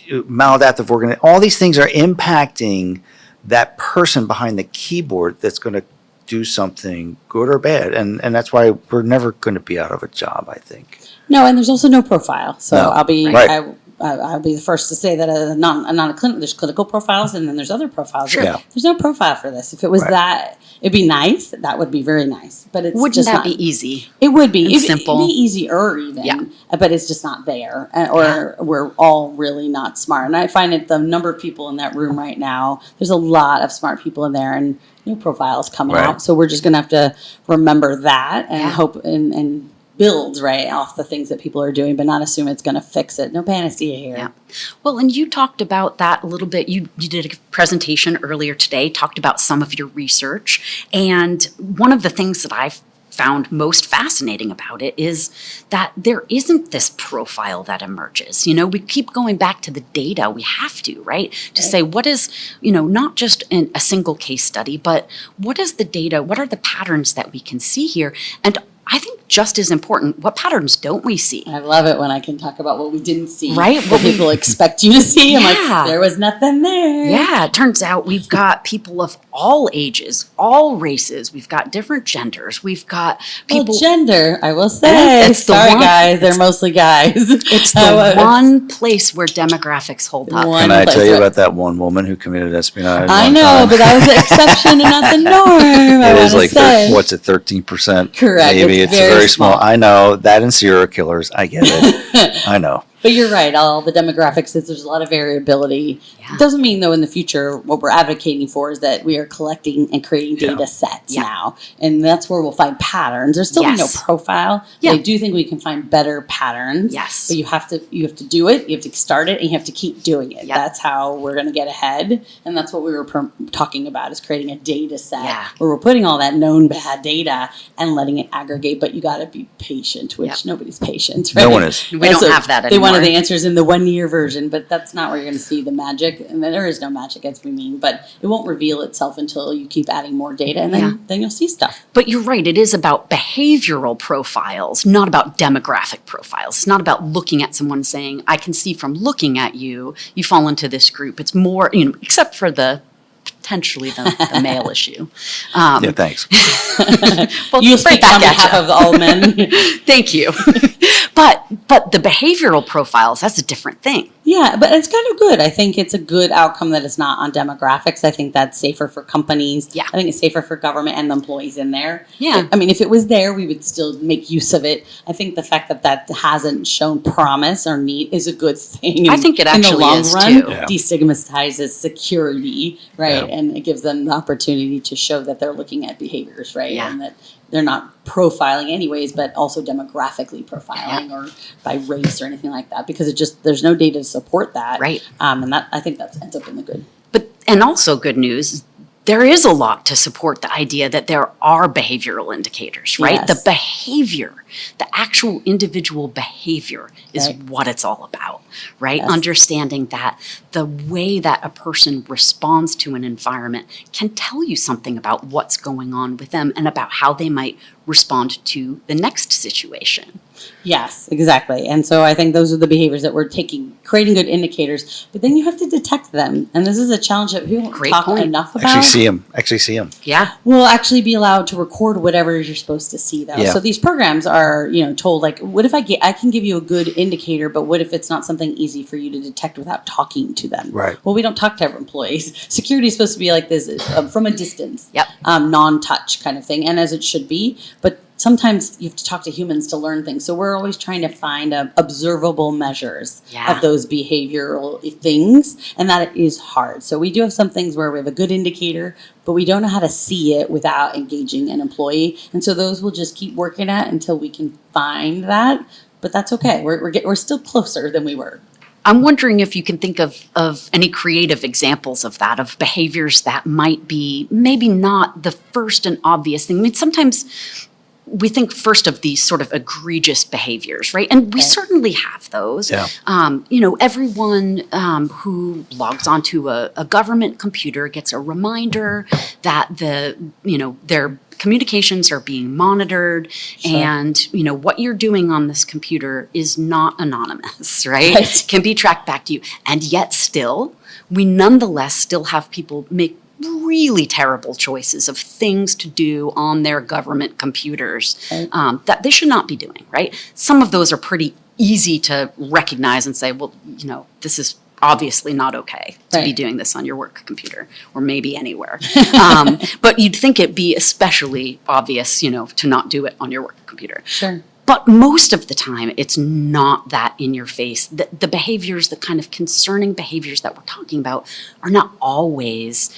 maladaptive organization. All these things are impacting that person behind the keyboard that's going to do something good or bad. And that's why we're never going to be out of a job, I think. No, and there's also no profile. So No. I'll be Right. I'll be the first to say that there's clinical profiles, and then there's other profiles. Sure. Yeah. There's no profile for this. If it was that, it'd be nice. That would be very nice. But it's Wouldn't just that not. be easy? It would be. and simple? It'd be easier even. Yeah. But it's just not there. Or we're all really not smart. And I find that the number of people in that room right now, there's a lot of smart people in there, and new profiles coming Right. out. So we're just going to have to remember that and Yeah. hope and build right off the things that people are doing, but not assume it's going to fix it. No panacea here. Yeah. Well, and you talked about that a little bit. You did a presentation earlier today, talked about some of your research. And one of the things that I've found most fascinating about it is that there isn't this profile that emerges. You know, we keep going back to the data. We have to, right? To say what is, not just in a single case study, but what is the data? What are the patterns that we can see here? And I think just as important, what patterns don't we see? I love it when I can talk about what we didn't see. Right? What people expect you to see. I'm Yeah. like, there was nothing there. Yeah, it turns out we've got people of all ages, all races. We've got different genders. We've got people. Well, gender, I will say. It's the Sorry, one- guys. They're mostly guys. It's the one place where demographics hold up. One Can I place tell you where- about that one woman who committed espionage? I one know, time? but that was the exception and not the norm. I It want is to like, say. what's it, 13%? Correct. Maybe It's it's very very small. small. I know that in serial killers. I get it. I know. But you're right. All the demographics, there's a lot of variability. Yeah. It doesn't mean, though, in the future, what we're advocating for is that we are collecting and creating data sets Yeah. now. And that's where we'll find patterns. There's still no Yes. profile. Yeah. But I do think we can find better patterns. Yes. But you have to do it. You have to start it, and you have to keep doing it. Yep. That's how we're going to get ahead. And that's what we were talking about, is creating a data set Yeah. where we're putting all that known bad data and letting it aggregate. But you got to be patient, which Yep. nobody's patient. Right? No one is. We don't have that They wanted anymore. the answers in the 1 year version, but that's not where you're going to see the magic. And there is no magic, as we mean, but it won't reveal itself until you keep adding more data, and then you'll see stuff. But you're right, it is about behavioral profiles, not about demographic profiles. It's not about looking at someone saying, I can see from looking at you, you fall into this group. It's more, except for potentially the male issue. Yeah, thanks. Well, You right speak back on at behalf ya. of all men. Thank you. But the behavioral profiles, that's a different thing. Yeah, but it's kind of good. I think it's a good outcome that it's not on demographics. I think that's safer for companies. Yeah. I think it's safer for government and the employees in there. Yeah. I mean, if it was there, we would still make use of it. I think the fact that hasn't shown promise or need is a good thing. I think it in the actually long is, run, too. Yeah. destigmatizes security, right? Yeah. And it gives them the opportunity to show that they're looking at behaviors, right? Yeah. And that they're not profiling anyways, but also demographically profiling or by race or anything like that, because there's no data to support that. Right. And that, I think that ends up in the good. And also good news, there is a lot to support the idea that there are behavioral indicators, right? Yes. The behavior, the actual individual behavior is Right. what it's all about, right? Yes. Understanding that the way that a person responds to an environment can tell you something about what's going on with them and about how they might respond to the next situation. Yes, exactly. And so I think those are the behaviors that we're creating good indicators, but then you have to detect them. And this is a challenge that people don't talk enough about. Actually see them. Yeah. We'll actually be allowed to record whatever you're supposed to see, though. Yeah. So these programs are, told, like, what if I can give you a good indicator, but what if it's not something easy for you to detect without talking to them? Right. Well, we don't talk to our employees. Security is supposed to be like this, from a distance, Yep. Non-touch kind of thing, and as it should be. But sometimes you have to talk to humans to learn things. So we're always trying to find observable measures of those behavioral things, and that is hard. So we do have some things where we have a good indicator, but we don't know how to see it without engaging an employee. And so those we'll just keep working at until we can find that. But that's okay. We're still closer than we were. I'm wondering if you can think of any creative examples of that, of behaviors that might be maybe not the first and obvious thing. I mean, sometimes we think first of these sort of egregious behaviors, right? And we certainly have those. Yeah. Everyone who logs onto a government computer gets a reminder that their communications are being monitored, and what you're doing on this computer is not anonymous, right? Can be tracked back to you, and yet still, we nonetheless still have people make really terrible choices of things to do on their government computers that they should not be doing, right? Some of those are pretty easy to recognize and say, well, this is obviously not okay to be doing this on your work computer, or maybe anywhere. But you'd think it'd be especially obvious, to not do it on your work computer. Sure. But most of the time, it's not that in your face. The behaviors, the kind of concerning behaviors that we're talking about, are not always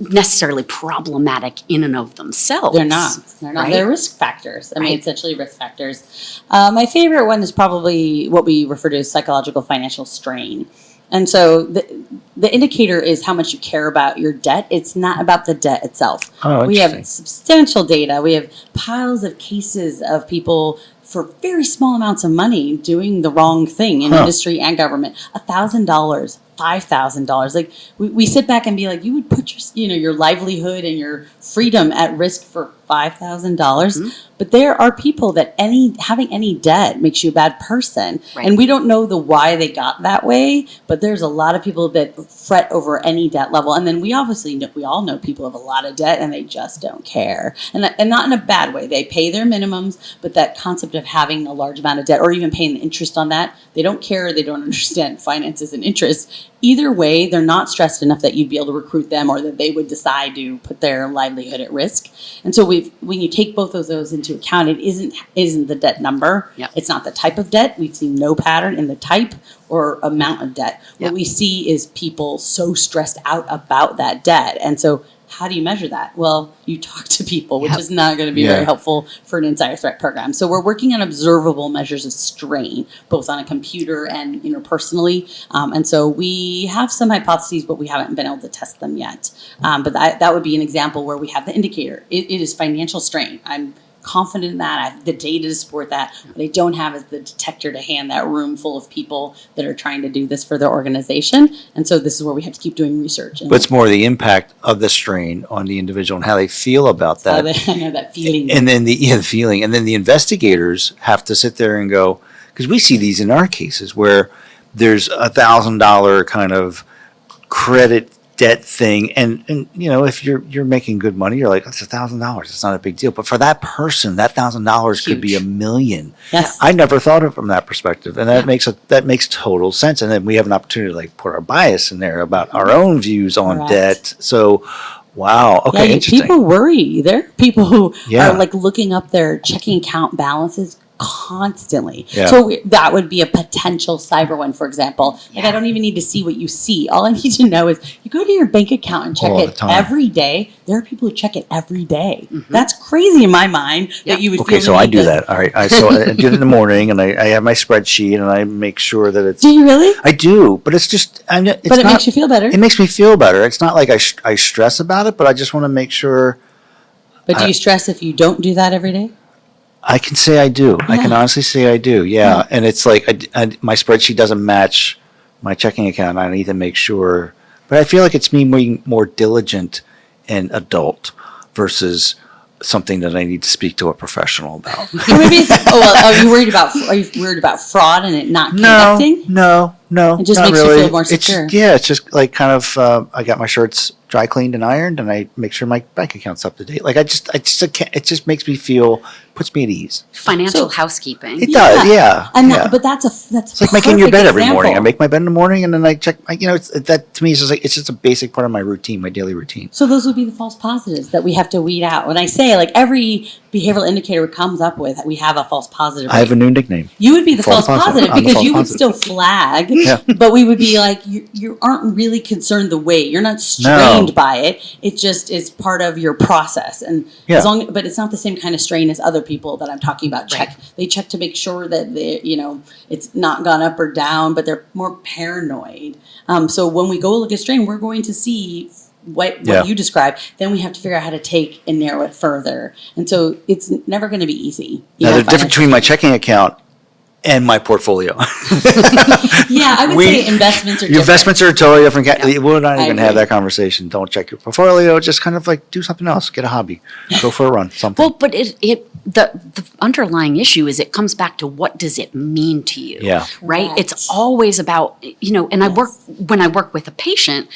necessarily problematic in and of themselves. They're not. Right? They're risk factors. I mean, essentially risk factors. My favorite one is probably what we refer to as psychological financial strain. And so the indicator is how much you care about your debt. It's not about the debt itself. Oh, we have interesting. substantial data. We have piles of cases of people for very small amounts of money doing the wrong thing in industry and government. $1,000, $5,000. Like we sit back and be like, you would put your livelihood and your freedom at risk for $5,000. Mm-hmm. But there are people that having any debt makes you a bad person. Right. And we don't know the why they got that way, but there's a lot of people that fret over any debt level. And then we all know people have a lot of debt and they just don't care. And not in a bad way. They pay their minimums, but that concept of having a large amount of debt or even paying the interest on that, they don't care. They don't understand finances and interest. Either way, they're not stressed enough that you'd be able to recruit them or that they would decide to put their livelihood at risk. And so when you take both of those into account, it isn't the debt number. Yep. It's not the type of debt. We've seen no pattern in the type or amount of debt. Yep. What we see is people so stressed out about that debt. And so how do you measure that? Well, you talk to people, which is not going to be very helpful for an insider threat program. So we're working on observable measures of strain, both on a computer and interpersonally. And so we have some hypotheses, but we haven't been able to test them yet. But that would be an example where we have the indicator. It is financial strain. I'm confident in that. I have the data to support that. What I don't have is the detector to hand that room full of people that are trying to do this for their organization. And so this is where we have to keep doing research. But it's more the impact of the strain on the individual and how they feel about that. I know that feeling. And then the feeling. And then the investigators have to sit there and go, because we see these in our cases where there's $1,000 kind of credit debt thing, and if you're making good money, you're like, that's $1,000. It's not a big deal. But for that person, that $1,000 could be $1 million. Yes, I never thought of it from that perspective, and that makes total sense. And then we have an opportunity to like put our bias in there about our own views on debt. So, wow, okay, interesting. People worry. There are people who are like looking up their checking account balances constantly. Yeah. So that would be a potential cyber one, for example. Like I don't even need to see what you see. All I need to know is you go to your bank account and check it every day. There are people who check it every day. Mm-hmm. That's crazy in my mind that you would feel. Okay, so I do that. All right. I do it in the morning, and I have my spreadsheet, and I make sure that it's. Do you really? I do, but it's just. But it makes you feel better. It makes me feel better. It's not like I stress about it, but I just want to make sure. But do you stress if you don't do that every day? I can say I do. Yeah. I can honestly say I do. Yeah. And it's like my spreadsheet doesn't match my checking account. I need to make sure. But I feel like it's me being more diligent and adult versus something that I need to speak to a professional about. Or maybe it's, are you worried about fraud and it not connecting? No. It just not makes really. you feel more secure. It's just like kind of, I got my shirts dry cleaned and ironed, and I make sure my bank account's up to date. Like I can't, it just makes me feel, puts me at ease. Financial housekeeping. It does, yeah. And yeah. but that's It's like making your bed every morning. I example. make my bed in the morning, and then I check. That to me is just like, it's just a basic part of my routine, my daily routine. So those would be the false positives that we have to weed out. When I say like every behavioral indicator comes up with, we have a false positive. I have a new nickname. You would be the false False positive positive. I'm the because false you would positive. still flag, Yeah. but we would be like, you aren't really concerned the weight. You're not strained by it. It just is part of your process. And Yeah. but it's not the same kind of strain as other people that I'm talking about. They check to make sure that it's not gone up or down, but they're more paranoid. So when we go look at strain, we're going to see what you described. Then we have to figure out how to take and narrow it further. And so it's never going to be easy. Now, the difference between my checking account and my portfolio. Yeah, I would say investments are Your different. investments are a totally different. We'll not I even have agree. that conversation. Don't check your portfolio. Just kind of like do something else. Get a hobby. Go for a run. Something. Well, but the underlying issue is it comes back to what does it mean to you? Yeah. Right? Correct. It's always about, and when I work with a patient,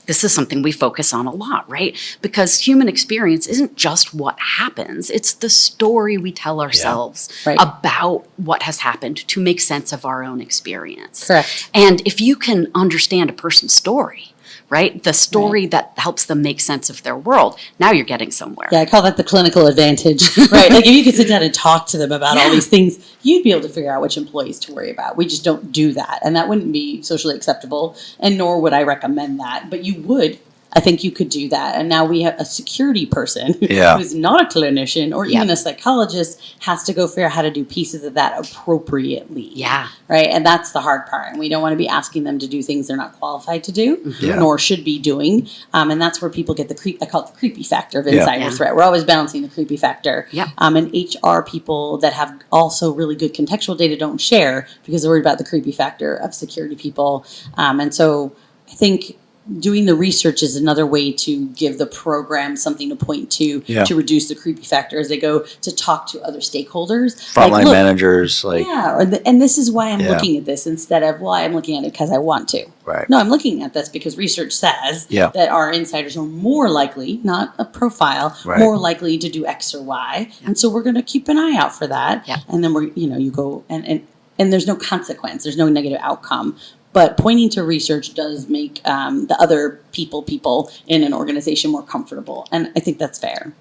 this is something we focus on a lot, right? Because human experience isn't just what happens. It's the story we tell ourselves Right. about what has happened to make sense of our own experience. Correct. And if you can understand a person's story, right? The story that helps them make sense of their world, now you're getting somewhere. Yeah, I call that the clinical advantage, right? Like if you could sit down and talk to them about all these things, you'd be able to figure out which employees to worry about. We just don't do that. And that wouldn't be socially acceptable, and nor would I recommend that. But you would. I think you could do that. And now we have a security person Yeah. who's not a clinician or even Yeah. a psychologist has to go figure out how to do pieces of that appropriately. Yeah. Right. And that's the hard part. And we don't want to be asking them to do things they're not qualified to do, Yeah. nor should be doing. And that's where people get I call it the creepy factor of insider Yeah. threat. We're always balancing the creepy factor. Yep. And HR people that have also really good contextual data don't share because they're worried about the creepy factor of security people. And so I think doing the research is another way to give the program something to point to reduce the creepy factor as they go to talk to other stakeholders. Frontline look, managers, and this is why I'm Yeah. looking at this instead of, well, I'm looking at it because I want to. Right. No, I'm looking at this because research says that our insiders are more likely, not a profile, more likely to do X or Y. And so we're going to keep an eye out for that. Yeah. And then you go and there's no consequence. There's no negative outcome. But pointing to research does make the other people in an organization more comfortable. And I think that's fair.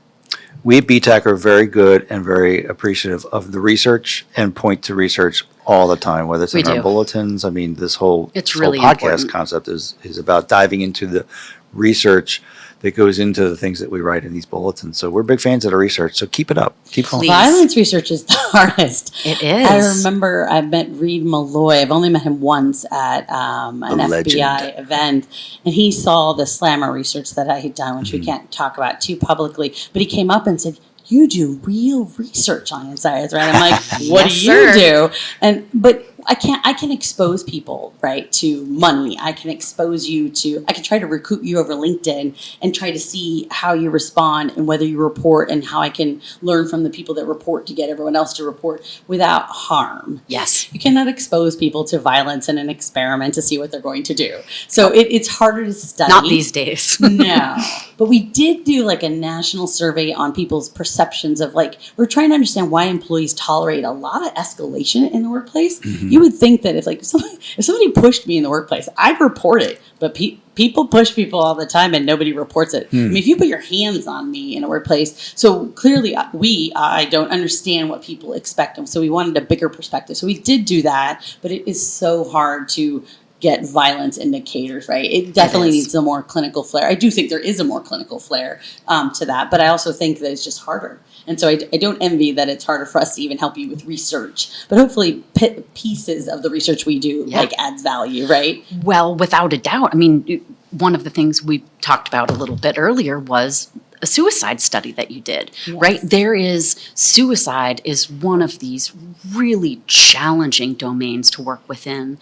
We at BTAC are very good and very appreciative of the research and point to research all the time, whether it's in our bulletins. I mean, this whole really podcast important. concept is about diving into the research that goes into the things that we write in these bulletins. So we're big fans of the research. So keep it up. Keep going. Please. Violence research is the hardest. It is. I remember I met Reed Malloy. I've only met him once at an legend. FBI event. And he saw the slammer research that I had done, which we can't talk about too publicly. But he came up and said, you do real research on insiders, right? I'm like, what Yes, do sir. you do? But I can expose people, right, to money. I can expose you to, I can try to recruit you over LinkedIn and try to see how you respond and whether you report and how I can learn from the people that report to get everyone else to report without harm. Yes. You cannot expose people to violence in an experiment to see what they're going to do. So it's harder to study. Not these days. No. But we did do like a national survey on people's perceptions of we're trying to understand why employees tolerate a lot of escalation in the workplace. You would think that if somebody pushed me in the workplace, I'd report it. But people push people all the time and nobody reports it. I mean, if you put your hands on me in a workplace, so clearly I don't understand what people expect. And so we wanted a bigger perspective. So we did do that, but it is so hard to get violence indicators, right? It definitely needs a more clinical flair. I do think there is a more clinical flair to that, but I also think that it's just harder. And so I don't envy that it's harder for us to even help you with research, but hopefully pieces of the research we do adds value, right? Well, without a doubt. I mean, one of the things we talked about a little bit earlier was a suicide study that you did, Yes. right? Suicide is one of these really challenging domains to work within,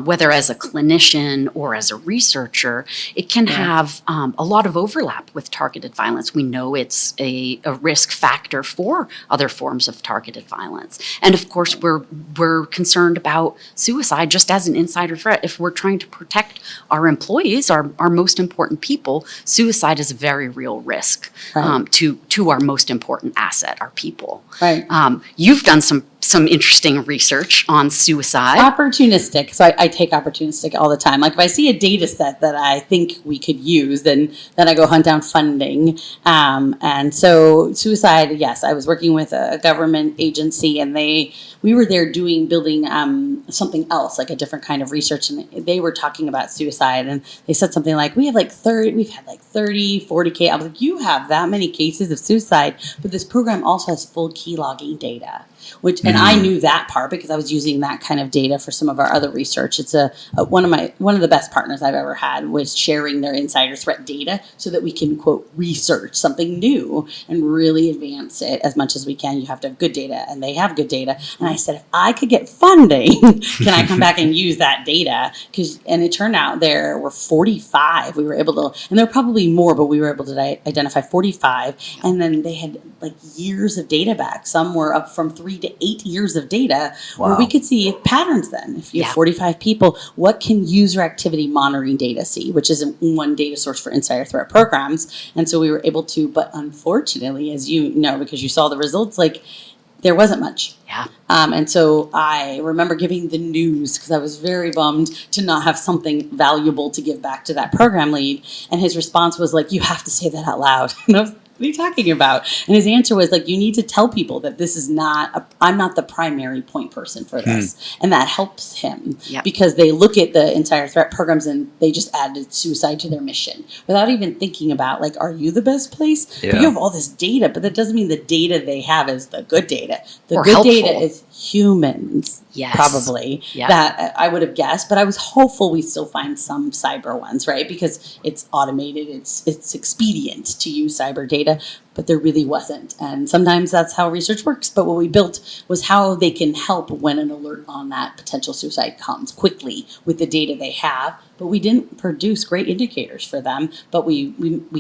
whether as a clinician or as a researcher. It can have a lot of overlap with targeted violence. We know it's a risk factor for other forms of targeted violence. And of course, we're concerned about suicide just as an insider threat. If we're trying to protect our employees, our most important people, suicide is a very real risk to our most important asset, our people. Right. You've done some interesting research on suicide. Opportunistic. So I take opportunistic all the time. Like if I see a data set that I think we could use, then I go hunt down funding. And so suicide, yes, I was working with a government agency, and we were there building something else, like a different kind of research, and they were talking about suicide, and they said something like, we've had 30, 40 I was like, you have that many cases of suicide, but this program also has full key logging data. And I knew that part because I was using that kind of data for some of our other research. It's one of the best partners I've ever had was sharing their insider threat data so that we can, quote, research something new and really advance it as much as we can. You have to have good data, and they have good data. And I said, if I could get funding, can I come back and use that data? And it turned out there were 45. We were able to, and there were probably more, but we were able to identify 45. And then they had years of data back. Some were up from 3 to 8 years of data where we could see patterns then. If you have 45 people, what can user activity monitoring data see, which is one data source for insider threat programs. And so we were able to, but unfortunately, as you know, because you saw the results, there wasn't much. Yeah. And so I remember giving the news because I was very bummed to not have something valuable to give back to that program lead. And his response was you have to say that out loud. And I was, what are you talking about? And his answer was you need to tell people that this is I'm not the primary point person for this. And that helps him because they look at the insider threat programs and they just added suicide to their mission without even thinking about are you the best place? Yeah. But you have all this data, but that doesn't mean the data they have is the good data. The Or good helpful. data is humans. Yes. Probably that I would have guessed, but I was hopeful we still find some cyber ones, right? Because it's automated, it's expedient to use cyber data, but there really wasn't. And sometimes that's how research works. But what we built was how they can help when an alert on that potential suicide comes quickly with the data they have. But we didn't produce great indicators for them, but we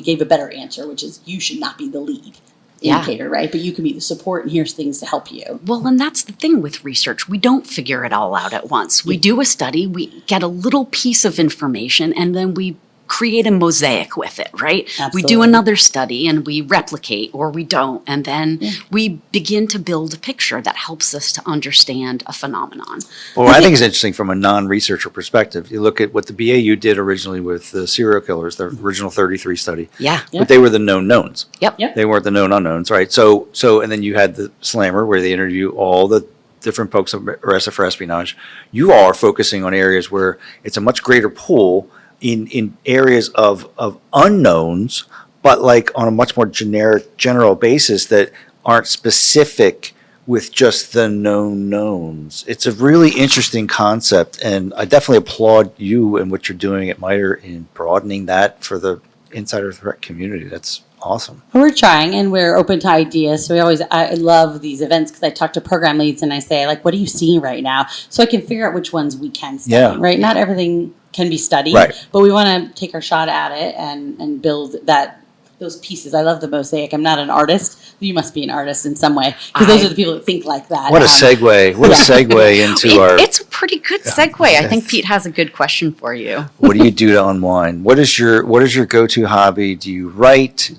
gave a better answer, which is you should not be the lead indicator, right? But you can be the support, and here's things to help you. Well, and that's the thing with research. We don't figure it all out at once. We do a study, we get a little piece of information, and then we create a mosaic with it, right? Absolutely. We do another study and we replicate or we don't, and then we begin to build a picture that helps us to understand a phenomenon. Well, I think it's interesting from a non-researcher perspective. You look at what the BAU did originally with the serial killers, the original 33 study. Yeah. But they were the known knowns. Yep. They weren't the known unknowns, right? So, and then you had the Slammer where they interview all the different folks arrested for espionage. You all are focusing on areas where it's a much greater pool in areas of unknowns, but on a much more general basis that aren't specific with just the known knowns. It's a really interesting concept, and I definitely applaud you and what you're doing at MITRE in broadening that for the insider threat community. That's awesome. We're trying, and we're open to ideas. So I love these events because I talk to program leads and I say, what are you seeing right now? So I can figure out which ones we can study, right? Not everything can be studied, but we want to take our shot at it and build those pieces. I love the mosaic. I'm not an artist. You must be an artist in some way because those are the people that think like that. What a segue. What a segue into our... It's a pretty good segue. I think Pete has a good question for you. What do you do to unwind? What is your go-to hobby? Do you write?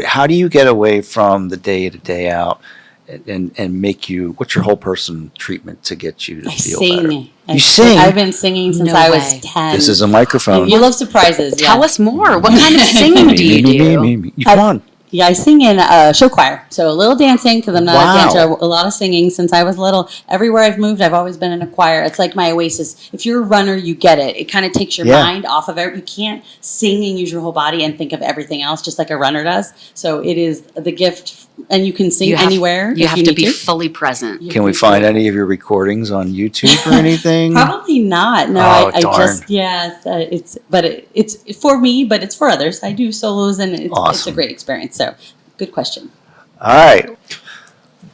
How do you get away from the day to day out and make you, what's your whole person treatment to get you to feel better? You sing? I've been singing since I was 10. This is a microphone. You love surprises. Tell us more. What kind of singing do you do? Come on. Yeah, I sing in a show choir. So a little dancing because I'm not a dancer. A lot of singing since I was little. Everywhere I've moved, I've always been in a choir. It's like my oasis. If you're a runner, you get it. It kind of takes your mind off of it. You can't sing and use your whole body and think of everything else just like a runner does. So it is the gift And you can sing You have- anywhere. You if have you to need be fully present. Can we find any of your recordings on YouTube or anything? Probably not. No, Oh, I darn. just it's for me, but it's for others. I do solos, and it's a Awesome. great experience. So, good question. All right.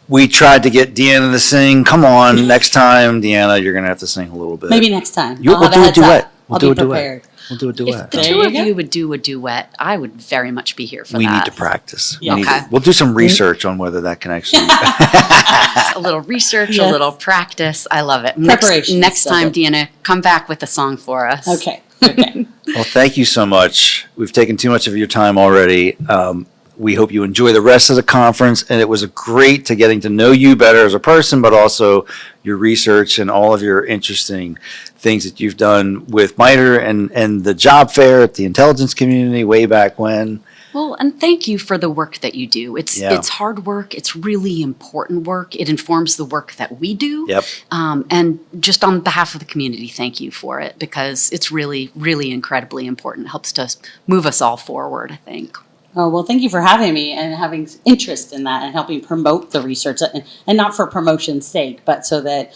We tried to get Deanna to sing. Come on, next time, Deanna, you're going to have to sing a little bit. Maybe next time. We'll I'll have do a heads up. duet. We'll I'll do be a duet. prepared. We'll do a If duet. the There two you of go. you would do a duet, I would very much be here for We that. need to practice. Yeah. Okay. We'll do some research on whether that can actually. A little research, Yes. a little practice. I love it. Preparation Next is so time, good. Deanna, come back with a song for us. Okay. Okay. Well, thank you so much. We've taken too much of your time already. We hope you enjoy the rest of the conference, and it was great to getting to know you better as a person, but also your research and all of your interesting things that you've done with MITRE and the job fair at the intelligence community way back when. Well, and thank you for the work that you do. Yeah. It's hard work. It's really important work. It informs the work that we do. Yep. And just on behalf of the community, thank you for it, because it's really, really incredibly important. It helps to move us all forward, I think. Oh, well, thank you for having me and having interest in that and helping promote the research, and not for promotion's sake, but so that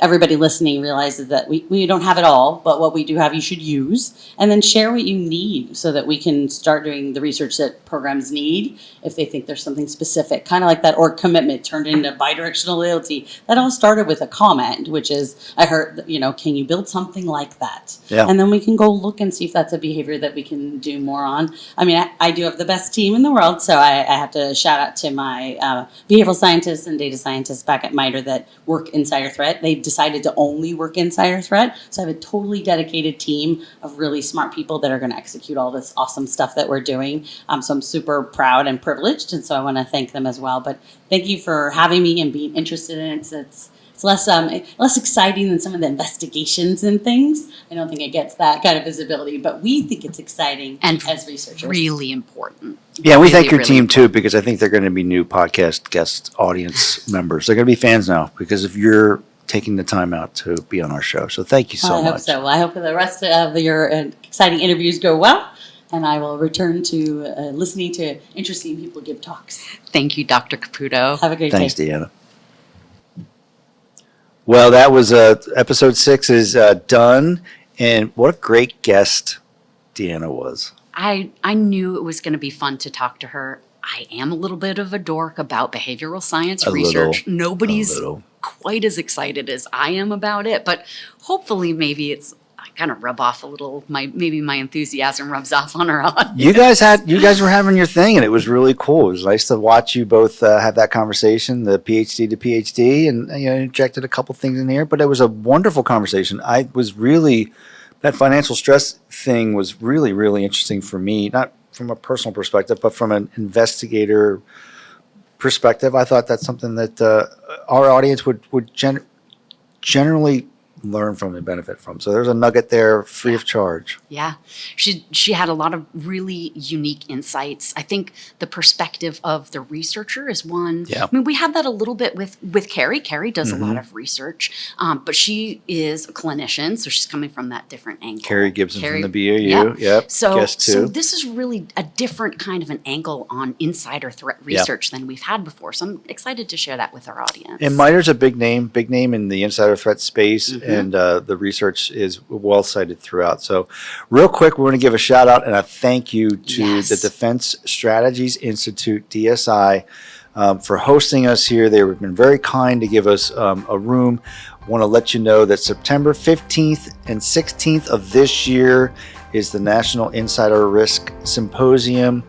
everybody listening realizes that we don't have it all, but what we do have you should use, and then share what you need so that we can start doing the research that programs need if they think there's something specific, kind of like that org commitment turned into bidirectional loyalty. That all started with a comment, which is, I heard, can you build something like that? Yeah. And then we can go look and see if that's a behavior that we can do more on. I mean, I do have the best team in the world, so I have to shout out to my behavioral scientists and data scientists back at MITRE that work Insider Threat. They've decided to only work Insider Threat, so I have a totally dedicated team of really smart people that are going to execute all this awesome stuff that we're doing. So I'm super proud and privileged, and so I want to thank them as well. But thank you for having me and being interested in it. It's less exciting than some of the investigations and things. I don't think it gets that kind of visibility, but we think it's exciting And as researchers. Really important. Yeah, we Really, thank your really team too, because I think they're going to be new podcast guest audience members. They're going to be fans now because of your taking the time out to be on our show. So thank you so I much. hope so. Well, I hope the rest of your exciting interviews go well, and I will return to listening to interesting people give talks. Thank you, Dr. Caputo. Have a great Thanks, day. Deanna. Well, that was episode 6 is done, and what a great guest Deanna was. I knew it was going to be fun to talk to her. I am a little bit of a dork about behavioral science A research. little, Nobody's a little. quite as excited as I am about it, but hopefully maybe I kind of rub off a little, maybe my enthusiasm rubs off on her audience. You guys were having your thing, and it was really cool. It was nice to watch you both have that conversation, the PhD to PhD, and injected a couple things in here. But it was a wonderful conversation. That financial stress thing was really, really interesting for me, not from a personal perspective, but from an investigator perspective. I thought that's something that our audience would generally learn from and benefit from. So there's a nugget there free of charge. Yeah, she had a lot of really unique insights. I think the perspective of the researcher is one. Yeah. I mean, we had that a little bit with Carrie. Carrie does a lot of research, but she is a clinician, so she's coming from that different angle. Carrie Gibson Carrie- from the BAU. Yep. So, Guest so two. this is really a different kind of an angle on insider threat Yeah. research than we've had before. So I'm excited to share that with our audience. And MITRE's a big name in the insider threat space, and the research is well cited throughout. So real quick, we're going to give a shout out and a thank you to Yes. the Defense Strategies Institute, DSI, for hosting us here. They've been very kind to give us a room. Want to let you know that September 15th and 16th of this year is the National Insider Risk Symposium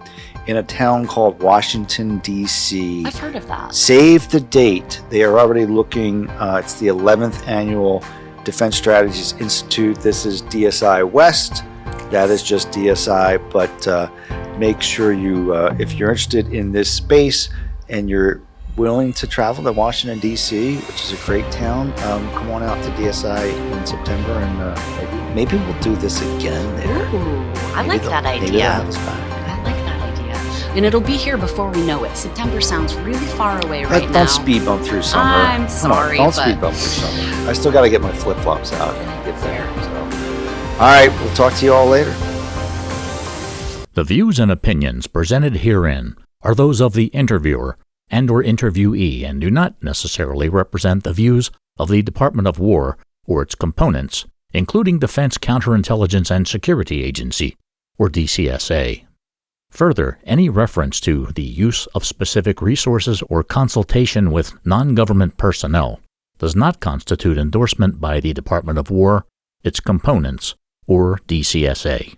in a town called Washington, D.C. I've heard of that. Save the date. They are already looking. It's the 11th annual Defense Strategies Institute. This is DSI West. That is just DSI. But make sure you, if you're interested in this space and you're willing to travel to Washington, D.C., which is a great town, come on out to DSI in September, and maybe we'll do this again there. Ooh, I Maybe like they'll- that maybe they'll idea. have us back. I like that idea. And it'll be here before we know it. September sounds really far away right now. Don't speed bump through summer. I'm Come on, sorry, don't but- speed bump through summer. I still got to get my flip flops out and get there. So, all right, we'll talk to you all later. The views and opinions presented herein are those of the interviewer and/or interviewee and do not necessarily represent the views of the Department of War or its components, including Defense Counterintelligence and Security Agency, or DCSA. Further, any reference to the use of specific resources or consultation with non-government personnel does not constitute endorsement by the Department of War, its components, or DCSA.